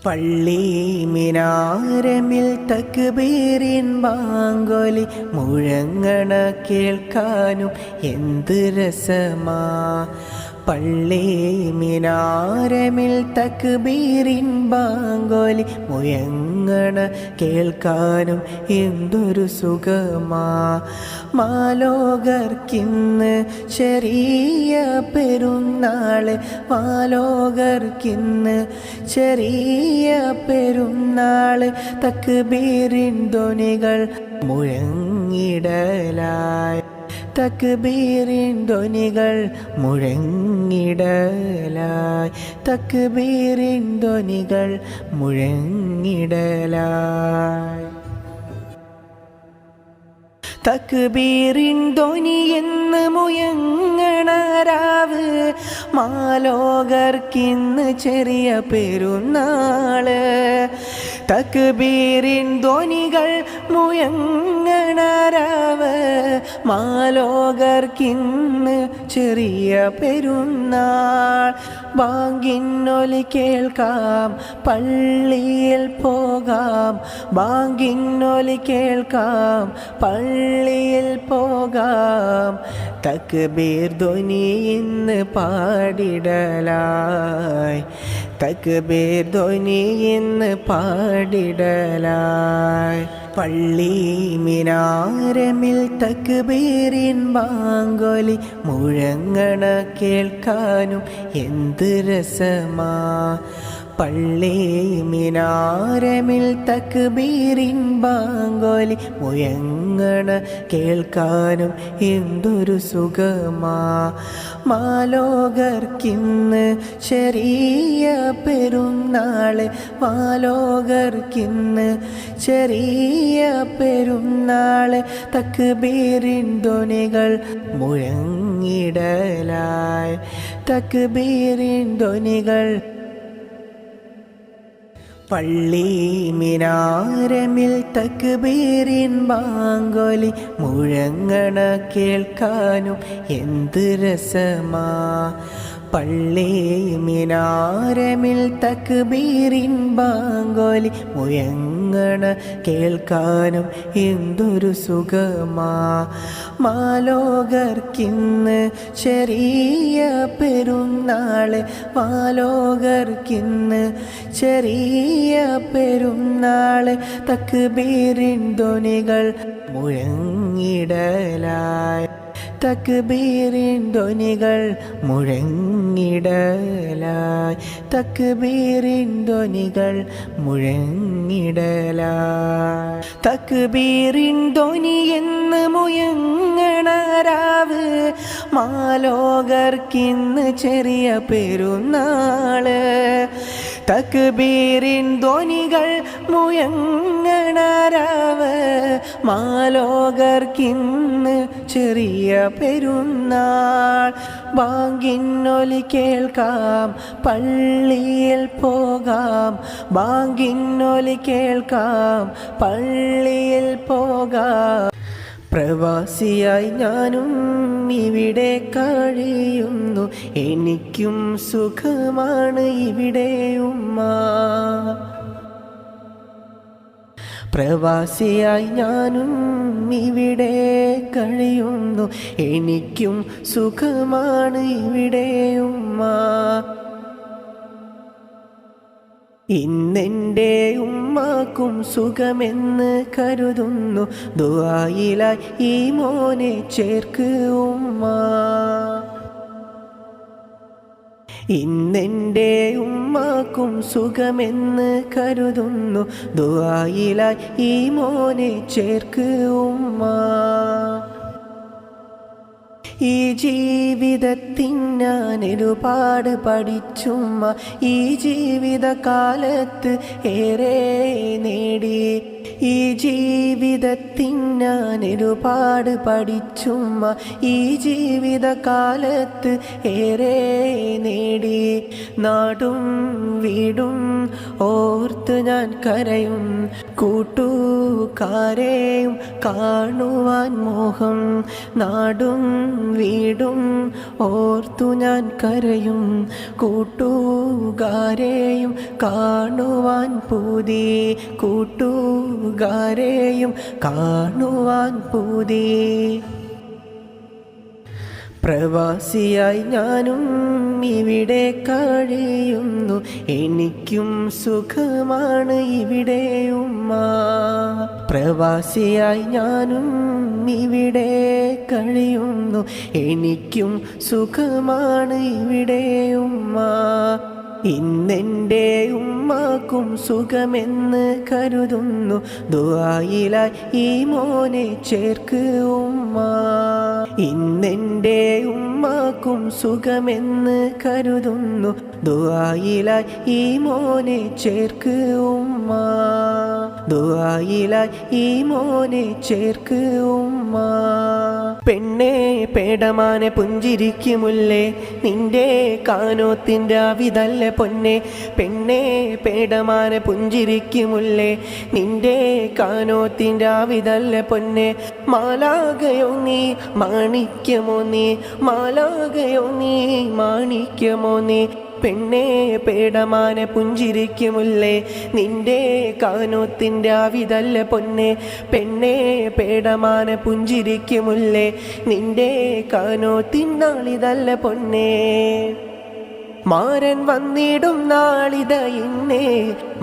പള്ളി മിനാരമിൽ തക്ബീറിൻ ബാങ്കൊലി മുഴങ്ങണ കേൾക്കാനും എന്ത് രസമാ. പള്ളി മിനാരമിൽ തക്ബീറിൻ ബാങ്കൊലി മുഴങ്ങണ കേൾക്കാനും എന്തൊരു സുഖമാ. മാലോകർക്കിന്ന് ചെറിയ പെരുന്നാള്, മാലോകർക്കിന്ന് ചെറിയ പെരുന്നാള്. തക്ബീറിൻ ധ്വനികൾ മുഴങ്ങിടലായി, തക്ബീറിൻ ധ്വനികൾ മുഴങ്ങിടലായി, തക്ബീറിൻ ധ്വനികൾ മുഴങ്ങിടലായി. തക്ബീറിൻ ധ്വനി എന്ന് മുഴങ്ങണ രാവ്, മാലോകർക്കിന്ന് ചെറിയ പെരുന്നാള്. തക്ബീറിൻ ധ്വനികൾ മുഴങ്ങണ രാവ്, മാലോകർക്കിന്ന് ചെറിയ പെരുന്നാൾ. ബാങ്കിന്നൊലി കേൾക്കാം, പള്ളിയിൽ പോകാം. ബാങ്കിന്നൊലി കേൾക്കാം, പള്ളിയിൽ പോകാം. തക്ബീർ ധ്വനി ഇന്ന് പാടിടലായി, തക്ബീർ ധ്വനി ഇന്ന് പാടിടലായി. പള്ളി മിനാരമിൽ തക്ബീറിൻ ബാങ്കൊലി മുഴങ്ങണ കേൾക്കാനും എന്ത് രസമാ. പള്ളി മിനാരമിൽ തക്ബീറിൻ ബാങ്കൊലി മുഴങ്ങണ കേൾക്കാനും എന്തൊരു സുഖമാ. മാലോകർക്കിന്ന് ചെറിയ പെരുന്നാള്, മാലോകർക്കിന്ന് ചെറിയ പെരുന്നാള്. തക്ബീറിൻ ധ്വനികൾ മുഴങ്ങിടലായി, തക്ബീറിൻ ധ്വനികൾ. പള്ളി മിനാരമിൽ തക്ബീറിൻ ബാങ്കൊലി മുഴങ്ങണ കേൾക്കാനും എന്ത് രസമാ. പള്ളി മിനാരമിൽ തക്ബീറിൻ ബാങ്കൊലി മുഴങ്ങണ കേൾക്കാനും എന്തൊരു സുഖമാ. മാലോകർക്കിന്ന് ചെറിയ പെരുന്നാള്, മാലോകർക്കിന്ന് ചെറിയ പെരുന്നാള്. തക്ബീറിൻ ധ്വനികൾ മുഴങ്ങിടലായി, തക്ബീറിൻ ധ്വനികൾ മുഴങ്ങിടലായി, തക്ബീറിൻ ധ്വനികൾ മുഴങ്ങിടലായി. തക്ബീറിൻ ധ്വനി എന്ന് മുഴങ്ങണ രാവ്, മാലോകർക്കിന്ന് ചെറിയ പെരുന്നാള്. തക്ബീറിൻ ധ്വനികൾ മുഴങ്ങണ രാവ്, മാലോകർക്കിന്ന് ചെറിയ പെരുന്നാൾ. ബാങ്കിന്നൊലി കേൾക്കാം, പള്ളിയിൽ പോകാം, ബാങ്കിന്നൊലി കേൾക്കാം, പള്ളിയിൽ പോകാം. പ്രവാസിയായി ഞാനും ഇവിടെ കഴിയുന്നു, എനിക്കും സുഖമാണ് ഇവിടെ ഉമ്മ. പ്രവാസിയായി ഞാനും ഇവിടെ കഴിയുന്നു, എനിക്കും സുഖമാണ് ഇവിടെ ഉമ്മ. ഇന്നെൻ്റെ ഉമ്മാക്കും സുഖമെന്ന് കരുതുന്നു, ദുആയിലായി ഈ മോനെ ചേർക്ക് ഉമ്മ. ഇന്നെൻ്റെ ഉമ്മാക്കും സുഖമെന്ന് കരുതുന്നു, ദുആയിലായി ഈ മോനെ ചേർക്ക് ഉമ്മ. ഈ ജീവിതത്തിൽ ഞാൻ ഒരുപാട് പഠിച്ചുമ്മ, ഈ ജീവിതകാലത്ത് ഏറെ നേടി. ഈ ജീവിതത്തിൽ ഞാൻ ഒരുപാട് പഠിച്ചുമ്മ, ഈ ജീവിതകാലത്ത് ഏറെ നേടി. നാടും വീടും ഓർത്ത് ഞാൻ കരയും, കൂട്ടുകാരെയും കാണുവാൻ മോഹം. നാടും വീടും ഓർത്തു ഞാൻ കരയും, കൂട്ടുകാരെയും കാണുവാൻ പൂതി, കൂട്ടുകാരെയും കാണുവാൻ പൂതി. പ്രവാസിയായി ഞാനും ഇവിടെ കഴിയുന്നു, എനിക്കും സുഖമാണ് ഇവിടെ ഉമ്മ. പ്രവാസിയായി ഞാനും ഇവിടെ കഴിയുന്നു, എനിക്കും സുഖമാണ് ഇവിടെ ഉമ്മ. ഇന്നെൻ്റെ ഉമ്മാക്കും സുഖമെന്ന് കരുതുന്നു, ദുആയിലായി ഈ മോനെ ചേർക്ക് ഉമ്മ. ഇന്നെൻ്റെ ഉമ്മാക്കും സുഖമെന്ന് കരുതുന്നു, ദുആയിലായി ഈ മോനെ ചേർക്ക് ഉമ്മ. ദുആയിലായി ഈ മോനെ ചേർക്ക് ഉമ്മ. പെണ്ണേ പേടമാനെ പുഞ്ചിരിക്കുമുല്ലേ, നിന്റെ കാനോത്തിൻ്റെ അവിതല്ല പൊന്നെ. പെണ്ണേ പേടമാനെ പുഞ്ചിരിക്കുമുല്ലേ, നിന്റെ കാനോത്തിൻ്റെ അവിതല്ല പൊന്നെ. മാലാകയോ നീ മാണിക്യമോ നീ, മാലാകയോ നീ മാണിക്യമോ നീ. പെണ്ണേ പേടമാനെ പുഞ്ചിരിക്കുമുല്ലേ, നിന്റെ കാനോത്തിൻ്റെ അവിതല്ല പൊന്നെ. പെണ്ണേ പേടമാനെ പുഞ്ചിരിക്കുമുല്ലേ, നിന്റെ കാനോത്തിനാളിതല്ല പൊന്നെ. മാരൻ വന്നിടും നാളിത ഇന്നേ,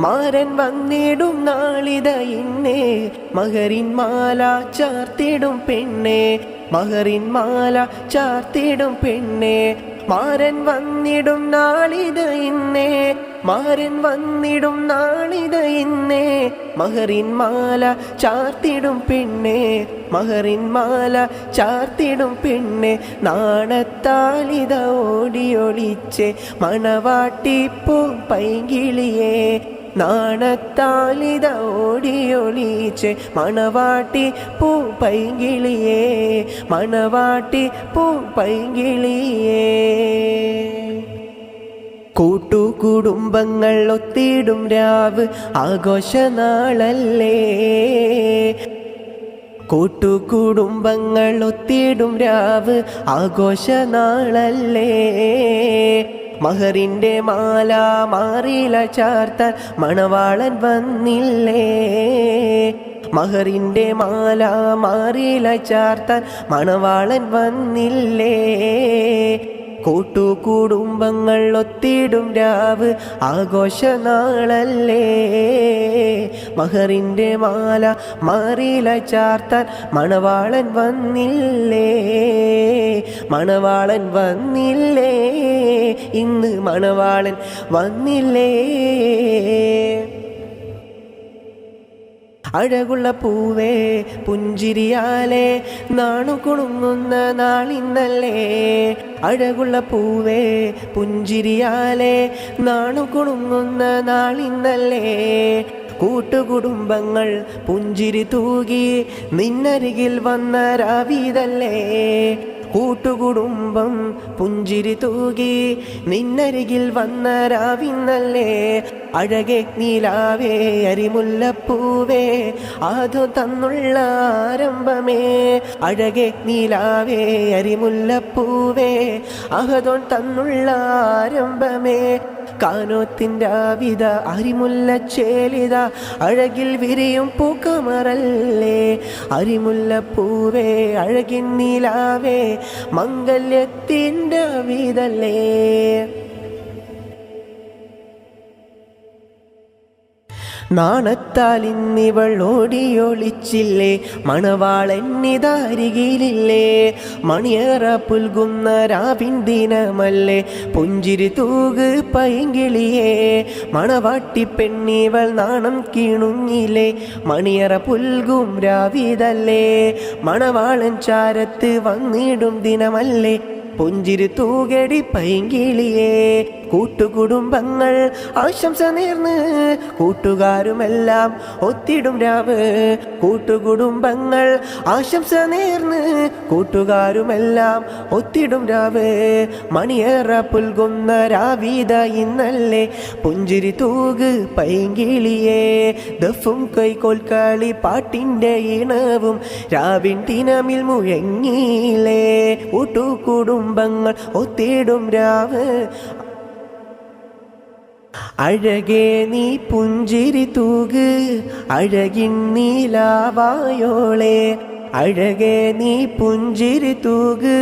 മാരൻ വന്നിടും നാളിത ഇന്നേ. മഹറിൻ മാല ചാർത്തിടും പെണ്ണേ, മഹറിൻ മാല ചാർത്തിടും പെണ്ണേ. മാരൻ വന്നിടും നാളിത് ഇന്നേ, മാരൻ വന്നിടും നാളിത് ഇന്നേ. മഹറിൻ മാല ചാർത്തിടും പെണ്ണെ, മഹറിൻ മാല ചാർത്തിടും പെണ്ണെ. നാണത്താലിത ഓടിയൊളിച്ച് മണവാട്ടിപ്പൂ പൈങ്കിളിയേ, നാണത്താലിത ഓടിയൊളിച്ച് മണവാട്ടി പൂ പൈങ്കിളിയേ, മണവാട്ടി പൂ പൈങ്കിളിയേ. കൂട്ടുകുടുംബങ്ങൾ ഒത്തിടും രാവ് ആഘോഷനാളല്ലേ, കൂട്ടുകുടുംബങ്ങൾ ഒത്തിടും രാവ് ആഘോഷനാളല്ലേ. മഹറിൻ്റെ മാല മാറില ചാർത്താൻ മണവാളൻ വന്നില്ലേ, മഹറിൻ്റെ മാല മാറില ചാർത്താൻ മണവാളൻ വന്നില്ലേ. കൂട്ടുകുടുംബങ്ങൾ ഒത്തിടും രാവ് ആഘോഷനാളല്ലേ, മഹറിൻ്റെ മാല മാറില ചാർത്താൻ മണവാളൻ വന്നില്ലേ, മണവാളൻ വന്നില്ലേ, ഇന്ന് മണവാളൻ വന്നില്ലേ. അഴകുള്ള പൂവേ പുഞ്ചിരിയാലേ നാണു കുണുങ്ങുന്ന നാളിന്നല്ലേ, അഴകുള്ള പൂവേ പുഞ്ചിരിയാലേ നാണു കുണുങ്ങുന്ന നാളിന്നല്ലേ. കൂട്ടുകുടുംബങ്ങൾ പുഞ്ചിരി തൂകി നിന്നരികിൽ വന്ന രാവിതല്ലേ, കൂട്ടുകുടുംബം പുഞ്ചിരി തൂകി നിന്നരികിൽ വന്ന രാവിന്നല്ലേ. അഴകെ നീലാവേ അരിമുല്ലപ്പൂവേ ആദു തന്നുള്ള ആരംഭമേ, അഴകെ നീലാവേ അരിമുല്ലപ്പൂവേ അഹദോൻ തന്നുള്ള ആരംഭമേ. കാനോത്തിൻ്റെ ആവിത അരിമുല്ലച്ചേലിത അഴകിൽ വിരിയും പൂക്കമറല്ലേ, അരിമുല്ലപ്പൂവേ അഴകിൻ നീലാവേ മംഗല്യത്തിൻ്റെ ആവിതല്ലേ. നാണത്താൽ ഇന്നിവൾ ഓടിയൊളിച്ചില്ലേ, മണവാളന്നിതരികിലില്ലേ. മണിയറ പുൽകുന്ന രാവിൻ ദിനമല്ലേ, പുഞ്ചിരി തൂക് പൈങ്കിളിയേ. മണവാട്ടി പെണ്ണിവൾ നാണം കീണുങ്ങില്ലേ, മണിയറ പുൽകും രാവിതല്ലേ. മണവാളൻ ചാരത്ത് വന്നിടും ദിനമല്ലേ, പുഞ്ചിരി തൂകടി പൈങ്കിളിയേ. കൂട്ടുകുടുംബങ്ങൾ ആശംസ നേർന്ന് കൂട്ടുകാരുമെല്ലാം ഒത്തിടും രാവ്, കൂട്ടുകുടുംബങ്ങൾ ആശംസ നേർന്ന് കൂട്ടുകാരുമെല്ലാം ഒത്തിടും രാവ്. മണിയേറ പുൽകുന്ന രാവിത ഇന്നല്ലേ, പുഞ്ചിരി തൂക് പൈങ്കിളിയേ. ദഫും കൈകോൽക്കളി പാട്ടിൻ്റെ ഈണവും രാവിൻ ദിനമിൽ മുഴങ്ങിയില്ലേ. കൂട്ടുകുടുംബങ്ങൾ ഒത്തിടും രാവ് അഴകേ നീ പുഞ്ചിരി തൂക് അഴകിൻ നീലാവായോളെ, അഴകേ നീ പുഞ്ചിരി തൂക്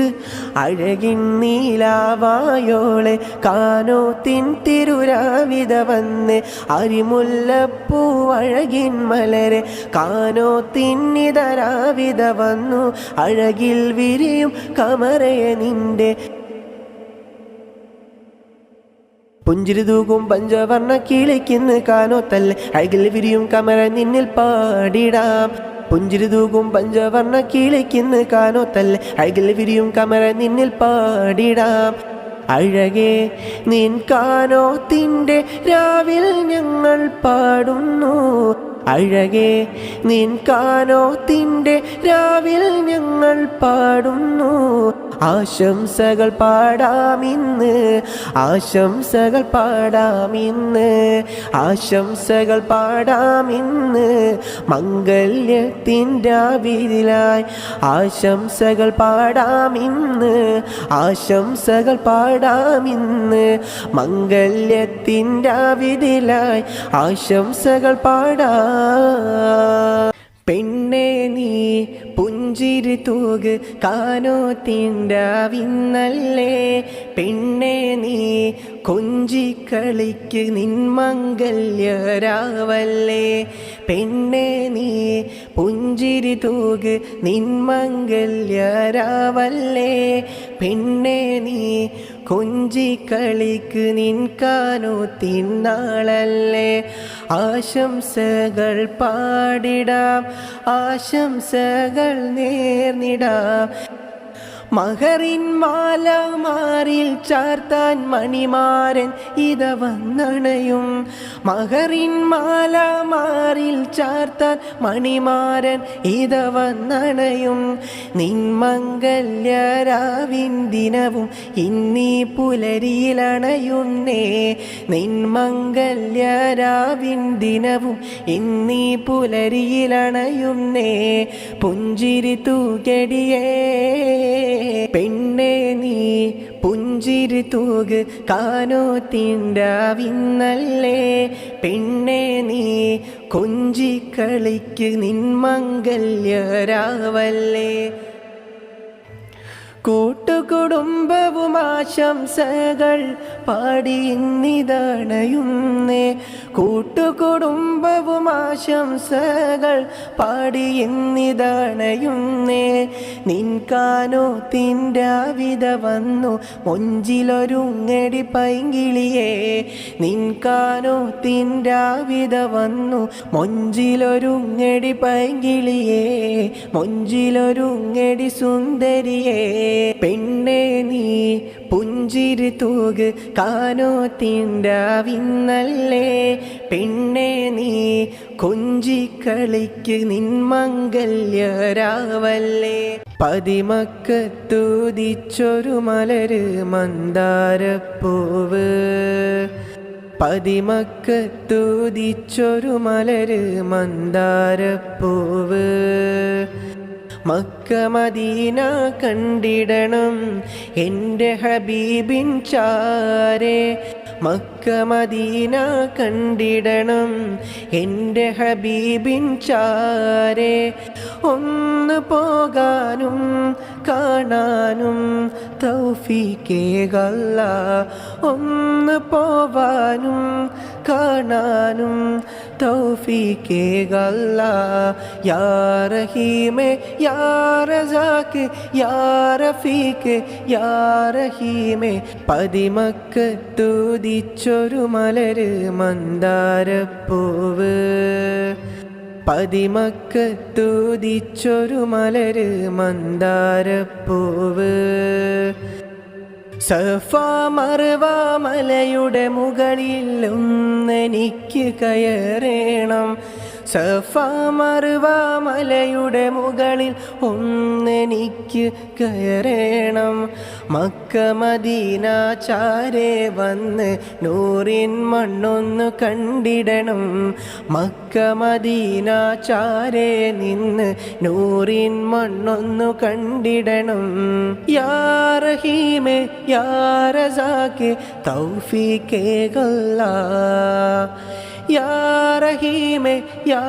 അഴകിൻ നീലാവായോളെ. കാനോത്തിൻ തിരുരാവിത വന്ന് അരിമുല്ലപ്പൂ അഴകിൻ മലരെ, കാനോത്തിൻ ഇതരാവിത വന്നു അഴകിൽ വിരിയും കമറയെ നിന്റെ. പുഞ്ചിരി തൂകും പഞ്ചവർണ്ണ കിളിക്കിന്ന് കാനോത്തല്ലേ, അഴകിൽ വിരിയും കമറ നിന്നിൽ പാടിടാം. പുഞ്ചിരി തൂകും പഞ്ചവർണ്ണ കിളിക്കിന്ന് കാനോത്തല്ലേ, അഴകിൽ വിരിയും കമറ നിന്നിൽ പാടിടാം. അഴകേ നിൻ കാനോത്തിൻ്റെ രാവിൽ ഞങ്ങൾ പാടുന്നു, അഴകേ നിൻ കാനോത്തിൻ്റെ രാവിൽ ഞങ്ങൾ പാടുന്നു. ആശംസകൾ പാടാമിന്ന്, ആശംസകൾ പാടാമിന്ന്, ആശംസകൾ പാടാമിന്ന്. മംഗല്യത്തിൻ്റെ ആവിതിലായി ആശംസകൾ പാടാമിന്ന്, ആശംസകൾ പാടാമിന്ന്. മംഗല്യത്തിൻ്റെ ആവിതിലായി ആശംസകൾ പാടാം. പെണ്ണേ നീ പുഞ്ചിരി തൂക് കാനോത്തിൻ്റെ പെണ്ണേ നീ കൊഞ്ചിക്കളിക്ക് നിൻ മംഗല്യരാവല്ലേ. പെണ്ണേ നീ പുഞ്ചിരി തൂക് നിൻ മംഗല്യരാവല്ലേ. പെണ്ണേ നീ കൊഞ്ചിക്കളിക്ക് നിൻകാനോ തിന്നാളല്ലേ. ആശംസകൾ പാടിടാം, ആശംസകൾ നേർന്നിടാം. മഹറിൻ മാല മാറിൽ ചാർത്താൻ മണിമാരൻ ഇത വന്നണയും. മഹറിൻ മാല മാറിൽ ചാർത്താൻ മണിമാരൻ ഇത വന്നണയും. നിൻമംഗല്യരാവിൻ ദിനവും ഇന്നീ പുലരിയിലണയുന്നേ. നിൻമംഗല്യരാവിൻ ദിനവും ഇന്നീ പുലരിയിലണയുന്നേ. പുഞ്ചിരി തൂകടിയേ പെണ്ണേ നീ പുഞ്ചിരി തൂക് കാനോത്തിൻ്റെ പെണ്ണേ നീ കൊഞ്ചിക്കളിക്ക് നിൻമംഗല്യരാവല്ലേ. കൂട്ടുകുടുംബവും ആശംസകൾ പാടി ഇന്നിതണയുന്നേ. കൂട്ടുകുടുംബവും ആശംസകൾ പാടി ഇന്നിതണയുന്നേ. നിൻകാനോത്തിൻ്റെ വിധ വന്നു മൊഞ്ചിലൊരുങ്ങടി പൈങ്കിളിയേ. നിൻകാനോത്തിൻ്റെ വിധ വന്നു മൊഞ്ചിലൊരുങ്ങടി പൈങ്കിളിയേ. മൊഞ്ചിലൊരുങ്ങടി സുന്ദരിയേ. പെണ്ണേ നീ പുഞ്ചിരി തൂക് കാനോത്തിൻ്റെ പെണ്ണേ നീ കൊഞ്ചിക്കളിക്ക് നിൻമംഗല്യരാവല്ലേ. പതിമക്കത്തൂതിച്ചൊരു മലര് മന്ദാരപ്പൂവ്. പതിമക്കത്തൂതിച്ചൊരു മലര് മന്ദാരപ്പൂവ്. മക്ക മദീന കണ്ടിടണം എൻ്റെ ഹബീബിൻ ചാരേ. മക്ക മദീന കണ്ടിടണം എൻ്റെ ഹബീബിൻ ചാരേ. ഒന്ന് പോകാനും കാണാനും തൗഫീക്കേകല്ല. ഒന്ന് പോവാനും കാണാനും തൗഫീക്കേകല്ല. യാ റഹീമേ യാ റസാക്ക് യാ റഫീക്ക് യാ റഹീമേ. പതിമക്കത്തൂതിച്ചൊരു മലര് മന്ദാരപ്പൂവ്. പതിമക്കത്തൂതിച്ചൊരു മലര് മന്ദാരപ്പൂവ്. സഫ മർവ മലയുടെ മുകളിൽ ഒന്നെനിക്ക് കയറേണം. സഫ മർവ മലയുടെ മുകളിൽ ഒന്നെനിക്ക് കയറേണം. മക്ക മദീന ചാരേ വന്ന് നൂറിൻ മണ്ണൊന്നു കണ്ടിടണം. മക്ക മദീന ചാരേ നിന്ന് നൂറിൻ മണ്ണൊന്നു കണ്ടിടണം. യാ റഹീമേ യാ റസാക്ക് തൗഫീക്കേകല്ല. യാ റഹീമേ യാ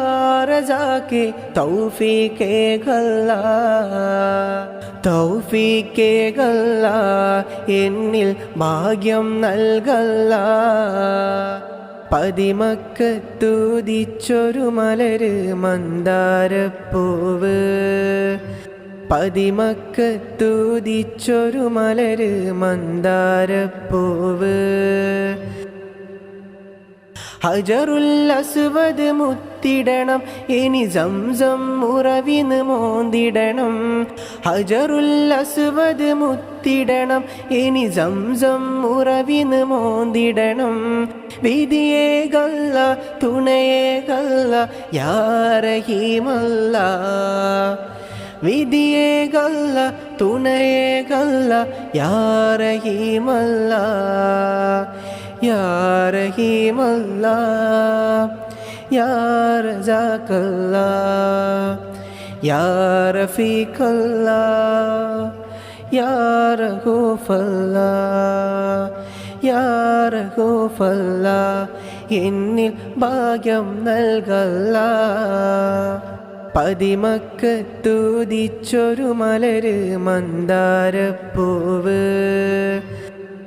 റസാക്ക് തൗഫീക്കേകല്ല. തൗഫീക്കേകല്ല എന്നിൽ ഭാഗ്യം നൽകല്ല. പതിമക്കത്തൂതിച്ചൊരു മലര് മന്ദാരപ്പൂവ്. പതിമക്കത്തൂതിച്ചൊരു മലര് മന്ദാരപ്പൂവ്. ഹജറുൽ അസ്വദ് മുത്തിടണം ഇനി സംസം ഉറവിന്ന് മോന്തിടണം. ഹജറുൽ അസ്വദ് മുത്തിടണം ഇനി സംസം ഉറവിന്ന് മോന്തിടണം. വിധിയേകല്ല തുണയേകല്ല യാ റഹീമല്ല. വിധിയേകല്ല തുണയേകല്ല യാ റഹീമല്ല. യാ റഹീമല്ല യാ റസാഖല്ല യാ റഫീഖല്ല യാ റഹൂഫല്ല യാ റഹൂഫല്ല എന്നിൽ ഭാഗ്യം നൽകല്ല. പതിമക്കത്തൂതിച്ചൊരു മലര് മന്ദാരപ്പൂവ്.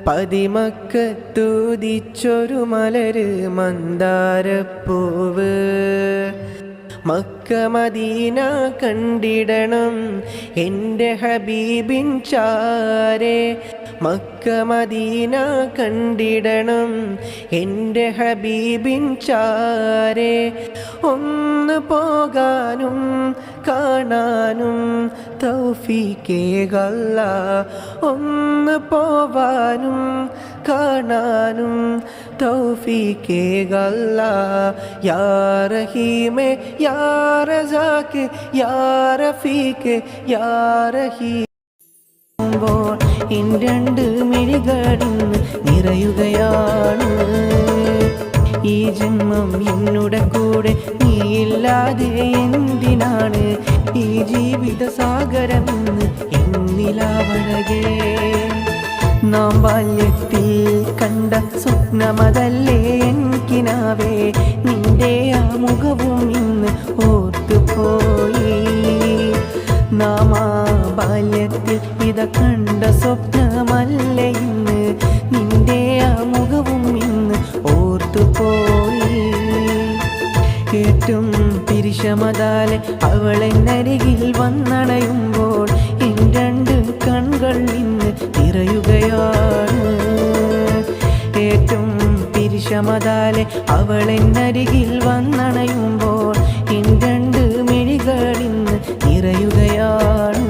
പതിമക്കത്തൂതിച്ചൊരു മലര് മന്ദാരപ്പൂവ്. മക്ക മദീന കണ്ടിടണം എൻ്റെ ഹബീബിൻ ചാരേ. മക്ക മദീന കണ്ടിടണം എൻ്റെ ഹബീബിൻ ചാരേ. ഒന്ന് പോകാനും കാണാനും തൗഫീക്കേകല്ല. ഒന്ന് പോവാനും കാണാനും തൗഫീക്കേകല്ല. യാ റഹീമേ യാ റസാഖ് യാ റഫീഖ് യാ റഹീം. എൻ്റെ രണ്ട് മിഴികളിന്ന് നിറയുകയാണ്. ഈ ജന്മം എന്നുടെ കൂടെ നീയില്ലാതെ എന്തിനാണ്? ഈ ജീവിത സാഗരമെന്ന് എന്നിലാവഴകേ. നാം ബാല്യത്തിൽ കണ്ട സ്വപ്നമതല്ലേ എനിക്കിനാവേ. നിന്റെ ആ മുഖവും ഇന്ന് ഓർത്തുപോയി. നാം ആ ബാല്യത്തിൽ ഇത കണ്ട സ്വപ്നമല്ലേ ഇന്ന്. നിന്റെ ആ മുഖവും ഇന്ന് ഓർത്തുപോയി. ഏറ്റവും പിരിശമതാലെ അവളെന്നരികിൽ വന്നണയുമ്പോൾ എൻ രണ്ട് കൺകൾ ഇന്ന് നിറയുകയാണ്. ഏറ്റവും പിരിശമതാലെ അവളെന്നരികിൽ വന്നണയുമ്പോൾ എൻ രണ്ട് മിഴികൾ ഇന്ന് നിറയുകയാണ്.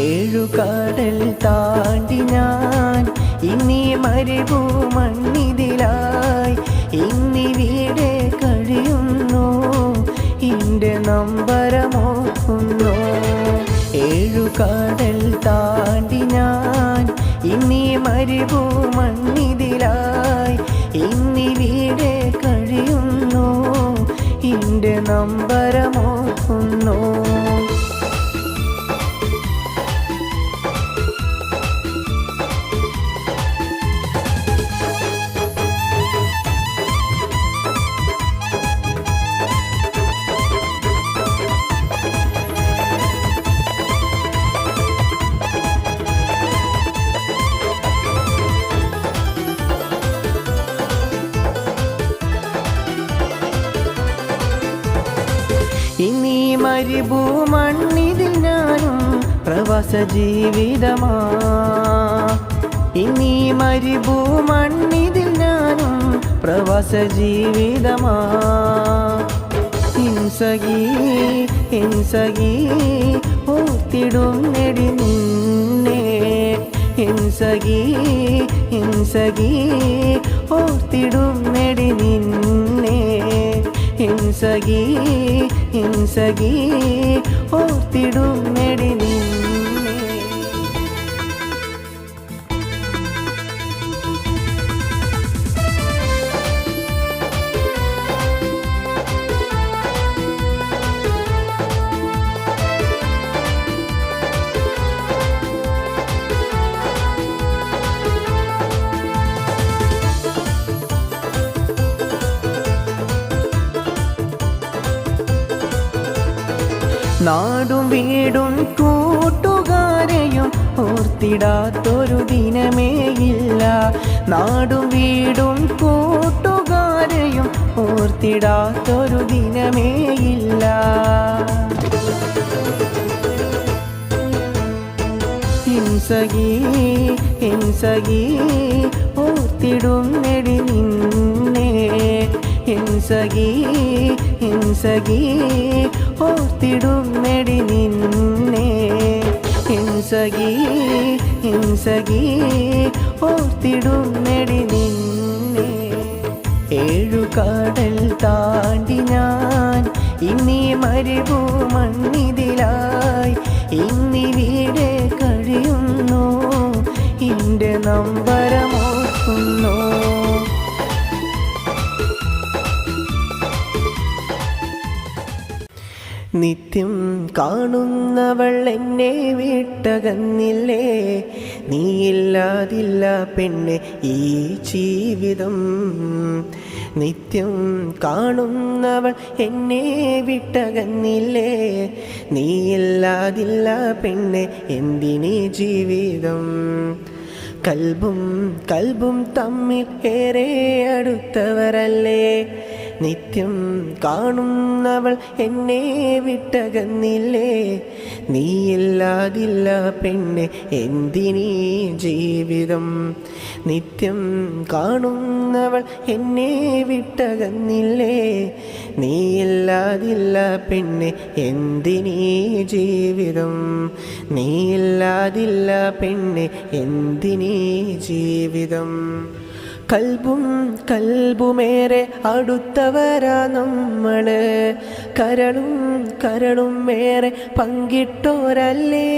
ഏഴുകടൽ താണ്ടി ഞാൻ ഇനി മരുഭൂമണ്ണിതിലായി. ഇന്നിവിടെ കഴിയുന്നു എൻ്റെ നമ്പരമോക്കുന്നു. ഏഴുകടൽ താണ്ടി ഞാൻ ഇനി മരുഭൂമണ്ണിതിലായി. ഇന്നിവിടെ കഴിയുന്നു എൻ്റെ നമ്പരമോക്കുന്നു. ഇനി മരുഭൂമണ്ണിതിൽ ഞാനും പ്രവാസ ജീവിതമാ. ഇനി മരുഭൂമണ്ണിതിൽ ഞാനും പ്രവാസ ജീവിതമാ. ഇൻസഖി ഇൻസഖി ഓർത്തിടും നെടി നിന്നെ. ഇൻസഖി ഇൻസഖി ഓർത്തിടും നെടി നിന്നെ. ഇൻസഖി ഇൻസഖി ഓർത്തിടും നെടി നിന്നെ. നാടും വീടും കൂട്ടുകാരെയും ഓർത്തിടാത്തൊരു ദിനമേയില്ല. നാടും വീടും കൂട്ടുകാരെയും ഓർത്തിടാത്തൊരു ദിനമേയില്ല. ഇൻസഖി ഇൻസഖി ഓർത്തിടും നെടി നിന്നെ. ഇൻസഖി ഇൻസഖി ഓർത്തിടും നെടി നിന്നെ. ഇൻസഖി ഇൻസഖി ഓർത്തിടും നെടി നിന്നെ. ഏഴുകടൽ താണ്ടി ഞാൻ ഇനി മരുഭൂമണ്ണിതിലായി. ഇന്നിവിടെ കഴിയുന്നു എൻ്റെ നമ്പരമോർക്കുന്നു. നിത്യം കാണുന്നവൾ എന്നെ വിട്ടകന്നില്ലേ, നീയില്ലാതില്ല പെണ്ണെ ഈ ജീവിതം. നിത്യം കാണുന്നവൾ എന്നെ വിട്ടകന്നില്ലേ, നീയില്ലാതില്ല പെണ്ണെ എന്തിനീ ജീവിതം. കൽബും തമ്മിൽ ഏറെ അടുത്തവരല്ലേ, നിത്യം കാണുന്നവൾ എന്നെ വിട്ടകന്നില്ലേ, നീയില്ലാതില്ല പെണ്ണെ എന്തിനീ ജീവിതം. നിത്യം കാണുന്നവൾ എന്നെ വിട്ടകന്നില്ലേ, നീയില്ലാതില്ല പെണ്ണെ എന്തിനീ ജീവിതം. നീയില്ലാതില്ല പെണ്ണെ എന്തിനീ ജീവിതം. കൽബുമേറെ അടുത്തവരാ നമ്മള്, കരളും മേറെ പങ്കിട്ടോരല്ലേ.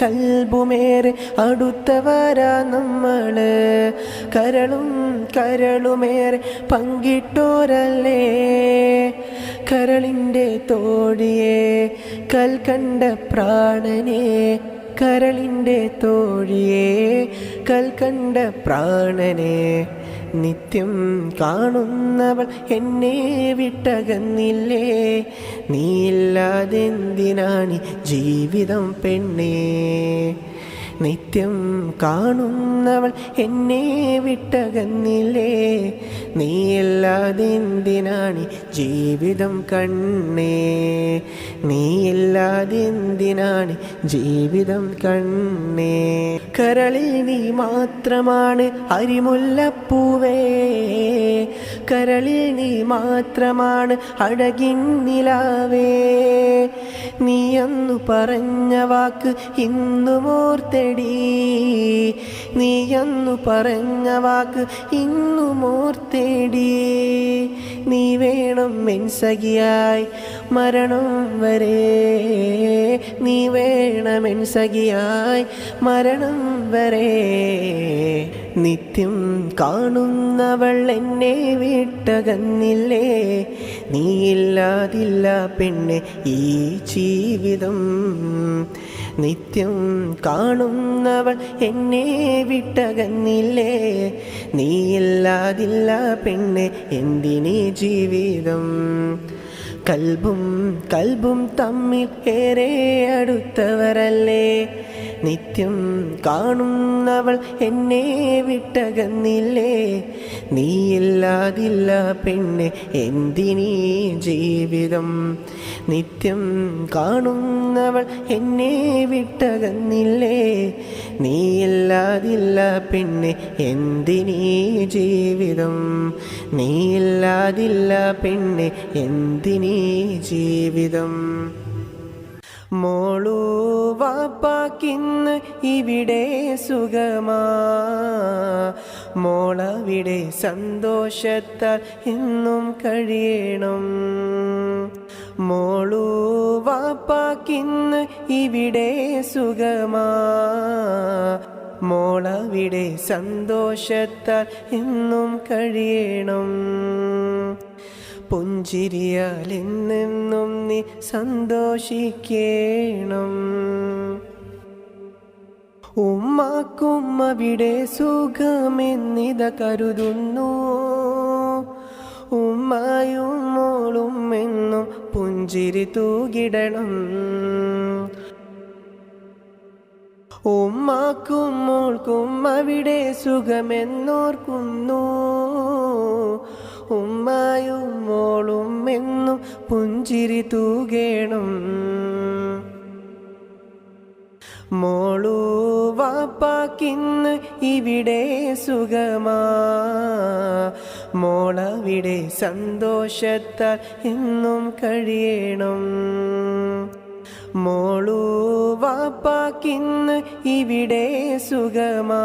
കൽബുമേറെ അടുത്തവരാ നമ്മള്, കരളുമേറെ പങ്കിട്ടോരല്ലേ. കരളിൻ്റെ തോഴിയെ കൽക്കണ്ട പ്രാണനെ, കരളിൻ്റെ തോഴിയെ കൽക്കണ്ട പ്രാണനെ, നിത്യം കാണുന്നവൾ എന്നെ വിട്ടകന്നില്ലേ, നീയില്ലാതെന്തിനാണ് ജീവിതം പെണ്ണേ. നിത്യം കാണുന്നവൾ എന്നെ വിട്ടകന്നില്ലേ, നീയില്ലാതെന്തിനാണ് ജീവിതം കണ്ണേ. നീയില്ലാതെന്തിനാണ് ജീവിതം കണ്ണേ. കരളിൽ നീ മാത്രമാണ് അരിമുല്ലപ്പൂവേ, കരളിൽ നീ മാത്രമാണ് അഴകിൻ നിലാവേ. നീ അന്നു പറഞ്ഞ വാക്ക് ഇന്നും ഓർത്തെടി, നീ അന്നു പറഞ്ഞ വാക്ക് ഇന്നും ഓർത്തെടി. നീ വേണം എൻ സഖിയായി മരണം വരെ, നീ വേണം എൻ സഖിയായി മരണം വരെ. നിത്യം കാണുന്നവൾ എന്നെ വിട്ടകന്നില്ലേ, നീയില്ലാതില്ല പെണ്ണെ ഈ ജീവിതം. നിത്യം കാണുന്നവൾ എന്നെ വിട്ടകന്നില്ലേ, നീയില്ലാതില്ല പെണ്ണെ എന്തിനീ ജീവിതം. കൽബും തമ്മിൽ ഏറെ അടുത്തവരല്ലേ, നിത്യം കാണുന്നവൾ എന്നെ വിട്ടകന്നില്ലേ, നീയില്ലാതില്ല പെണ്ണെ എന്തിനീ ജീവിതം. നിത്യം കാണുന്നവൾ എന്നെ വിട്ടകന്നില്ലേ, നീയില്ലാതില്ല പെണ്ണെ എന്തിനീ ജീവിതം. നീയില്ലാതില്ല പെണ്ണെ എന്തിനീ ജീവിതം. മോളൂ വാപ്പാക്കിന്ന് ഇവിടെ സുഖമാ, മോളവിടെ സന്തോഷത്താൽ എന്നും കഴിയണം. മോളൂ വാപ്പാക്കിന്ന് ഇവിടെ സുഖമാ, മോളവിടെ സന്തോഷത്താൽ എന്നും കഴിയണം. പുഞ്ചിരിയാൽ എന്നെന്നും നീ സന്തോഷിക്കണം. ഉമ്മാക്കും അവിടെ സുഖമെന്നിത കരുതുന്നു, ഉമ്മായും മോളും എന്നും പുഞ്ചിരി തൂകിടണം. ഉമ്മാക്കും മോൾക്കും അവിടെ സുഖമെന്നോർക്കുന്നു, ഉമ്മായും മോളും എന്നും പുഞ്ചിരി തൂകേണം. മോളൂ വാപ്പാക്കിന്ന് ഇവിടെ സുഖമാ, മോളവിടെ സന്തോഷത്താൽ എന്നും കഴിയണം. മോളൂ വാപ്പാക്കിന്ന് ഇവിടെ സുഖമാ,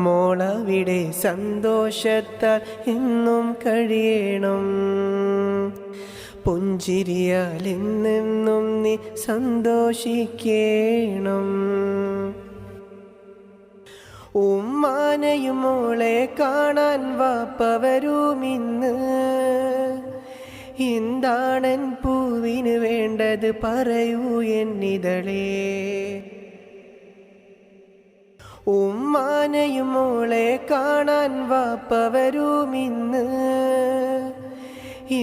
മോളവിടെ സന്തോഷത്താൽ എന്നും കഴിയണം. പുഞ്ചിരിയാൽ എന്നെന്നും നീ സന്തോഷിക്കണം. ഉമ്മാനെയും മോളെ കാണാൻ വാപ്പ വരുമിന്ന്, എന്താണൻ പൂവിന് വേണ്ടത് പറയൂ എന്നിതളേ. ഉമ്മാനെയും മോളെ കാണാൻ വാപ്പ വരൂമിന്ന്.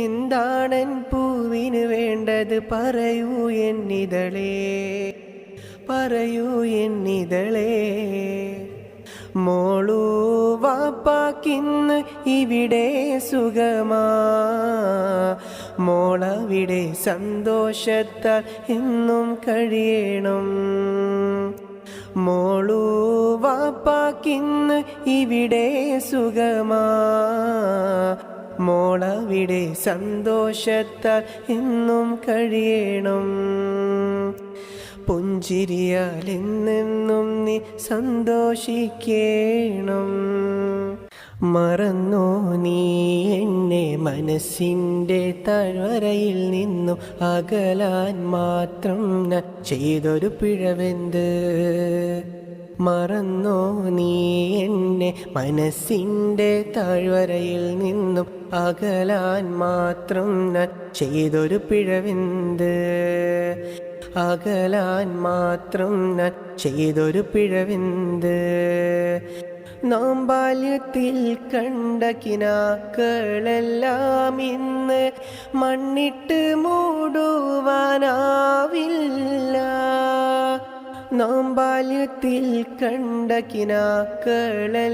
എന്താണൻ പൂവിന് വേണ്ടത് പറയൂ എന്നിതളേ, പറയൂ എന്നിതളേ. മോളൂ വാപ്പാക്കിന്ന് ഇവിടെ സുഖമാ, മോളവിടെ സന്തോഷത്താൽ എന്നും കഴിയണം. മോളൂ വാപ്പാക്കിന്ന് ഇവിടെ സുഖമാ, മോളവിടെ സന്തോഷത്താൽ എന്നും കഴിയണം. പുഞ്ചിരിയാൽ എന്നെന്നും നീ സന്തോഷിക്കണം. മറന്നോ നീ എന്നെ മനസ്സിൻ്റെ താഴ്വരയിൽ നിന്നും അകലാൻ മാത്രം ഞാൻ ചെയ്തൊരു പിഴവെന്ത്. മറന്നോ നീ എന്നെ മനസ്സിൻ്റെ താഴ്വരയിൽ നിന്നും അകലാൻ മാത്രം ഞാൻ ചെയ്തൊരു പിഴവെന്ത്. അകലാൻ മാത്രം ഞാൻ ചെയ്തൊരു പിഴവെന്ത്. നാം ബാല്യത്തിൽ കണ്ട കിനാക്കളെല്ലാം ഇന്ന് മണ്ണിട്ട് മൂടുവാനാവില്ല. നാം ബാല്യത്തിൽ കണ്ട കിനാക്കളെല്ലാം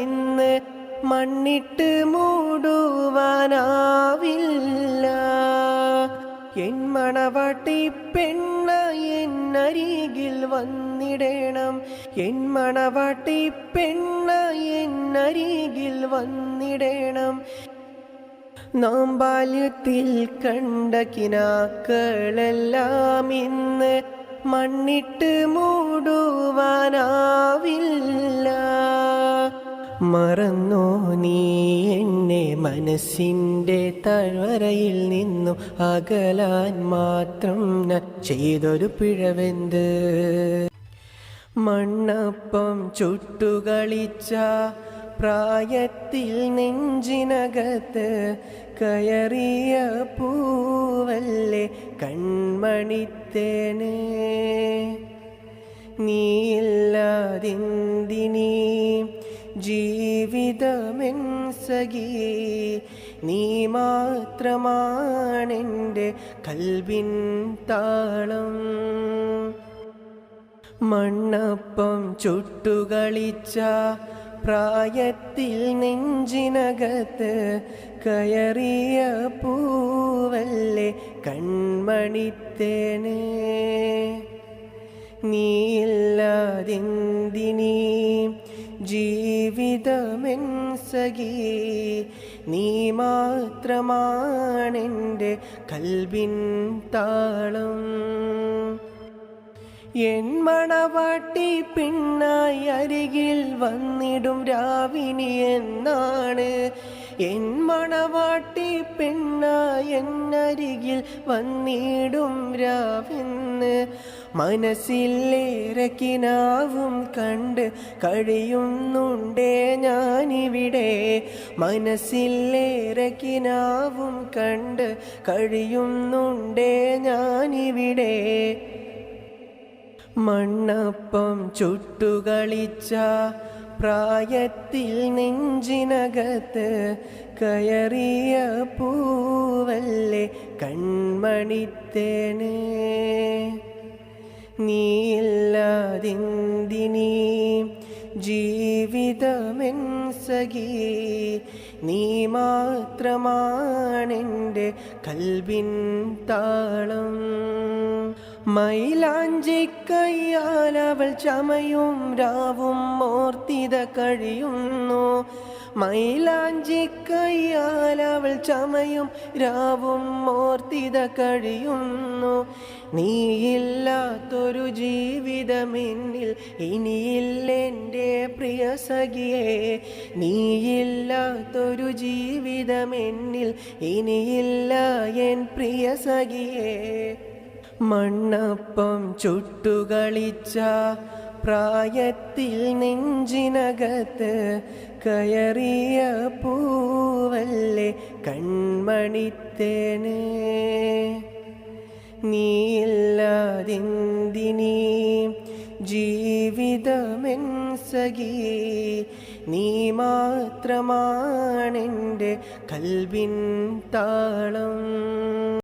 ഇന്ന് മണ്ണിട്ട് മൂടുവാനാവില്ല. എൻ മണവാട്ടി പെണ്ണ എന്നരികിൽ വന്നിടണം. എൻ മണവാട്ടി പെണ്ണ എന്നരികിൽ വന്നിടണം. നാം ബാല്യത്തിൽ കണ്ട കിനാക്കളെല്ലാം ഇന്ന് മണ്ണിട്ട് മൂടുവാനാവില്ല. മറന്നോ നീ എന്നെ മനസ്സിൻ്റെ താഴ്വരയിൽ നിന്നും അകലാൻ മാത്രം ഞാൻ ചെയ്തൊരു പിഴവെന്ത്. മണ്ണപ്പം ചുട്ടുകളിച്ച പ്രായത്തിൽ നെഞ്ചിനകത്ത് കയറിയ പൂവല്ലേ കൺമണിത്തേനെ. നീയില്ലാതെന്തിനീ ജീവിതമെൻ സഖി, നീ മാത്രമാണെൻ്റെ കൽബിൻ താളം. മണ്ണപ്പം ചുട്ടുകളിച്ച പ്രായത്തിൽ നെഞ്ചിനകത്ത് കയറിയ പൂവല്ലേ കൺമണിത്തേനെ. നീയില്ലാതെന്തിനീ ജീവിതമെൻ സഖി, നീ മാത്രമാണെൻ്റെ കൽബിൻ താളം. എൻ മണവാട്ടി പെണ്ണായി അരികിൽ വന്നിടും രാവിനി എന്നാണ്. എൻ മണവാട്ടി പെണ്ണായി എന്നരികിൽ വന്നിടും രാവെന്ന്. മനസ്സിലേറെ കിനാവും കണ്ട് കഴിയുന്നുണ്ടേ ഞാനിവിടെ. മനസ്സിലേറെ കിനാവും കണ്ട് കഴിയുന്നുണ്ടേ ഞാനിവിടെ. മണ്ണപ്പം ചുട്ടുകളിച്ച പ്രായത്തിൽ നെഞ്ചിനകത്ത് കയറിയ പൂവല്ലേ കൺമണിത്തേനെ. നീയില്ലാതെന്തിനീ ജീവിതമെൻ സഖി, നീ മാത്രമാണെൻ്റെ കൽബിൻ താളം. മൈലാഞ്ചിക്കയ്യാൽ അവൾ ചമയും രാവും ഓർത്തിത കഴിയുന്നു. മൈലാഞ്ചിക്കയ്യാൽ അവൾ ചമയും രാവും ഓർത്തിത കഴിയുന്നു. നീയില്ലാത്തൊരു ജീവിതമെന്നിൽ ഇനിയില്ലെൻ്റെ പ്രിയ സഖിയേ. നീയില്ലാത്തൊരു ജീവിതമെന്നിൽ ഇനിയില്ല എൻ പ്രിയ സഖിയേ. മണ്ണപ്പം ചുട്ടുകളിച്ച പ്രായത്തിൽ നെഞ്ചിനകത്ത് കയറിയ പൂവല്ലേ കൺമണിത്തേനെ. നീയില്ലാതെന്തിനീ ജീവിതമെൻ സഖി, നീ മാത്രമാണെൻ്റെ കൽബിൻ താളം.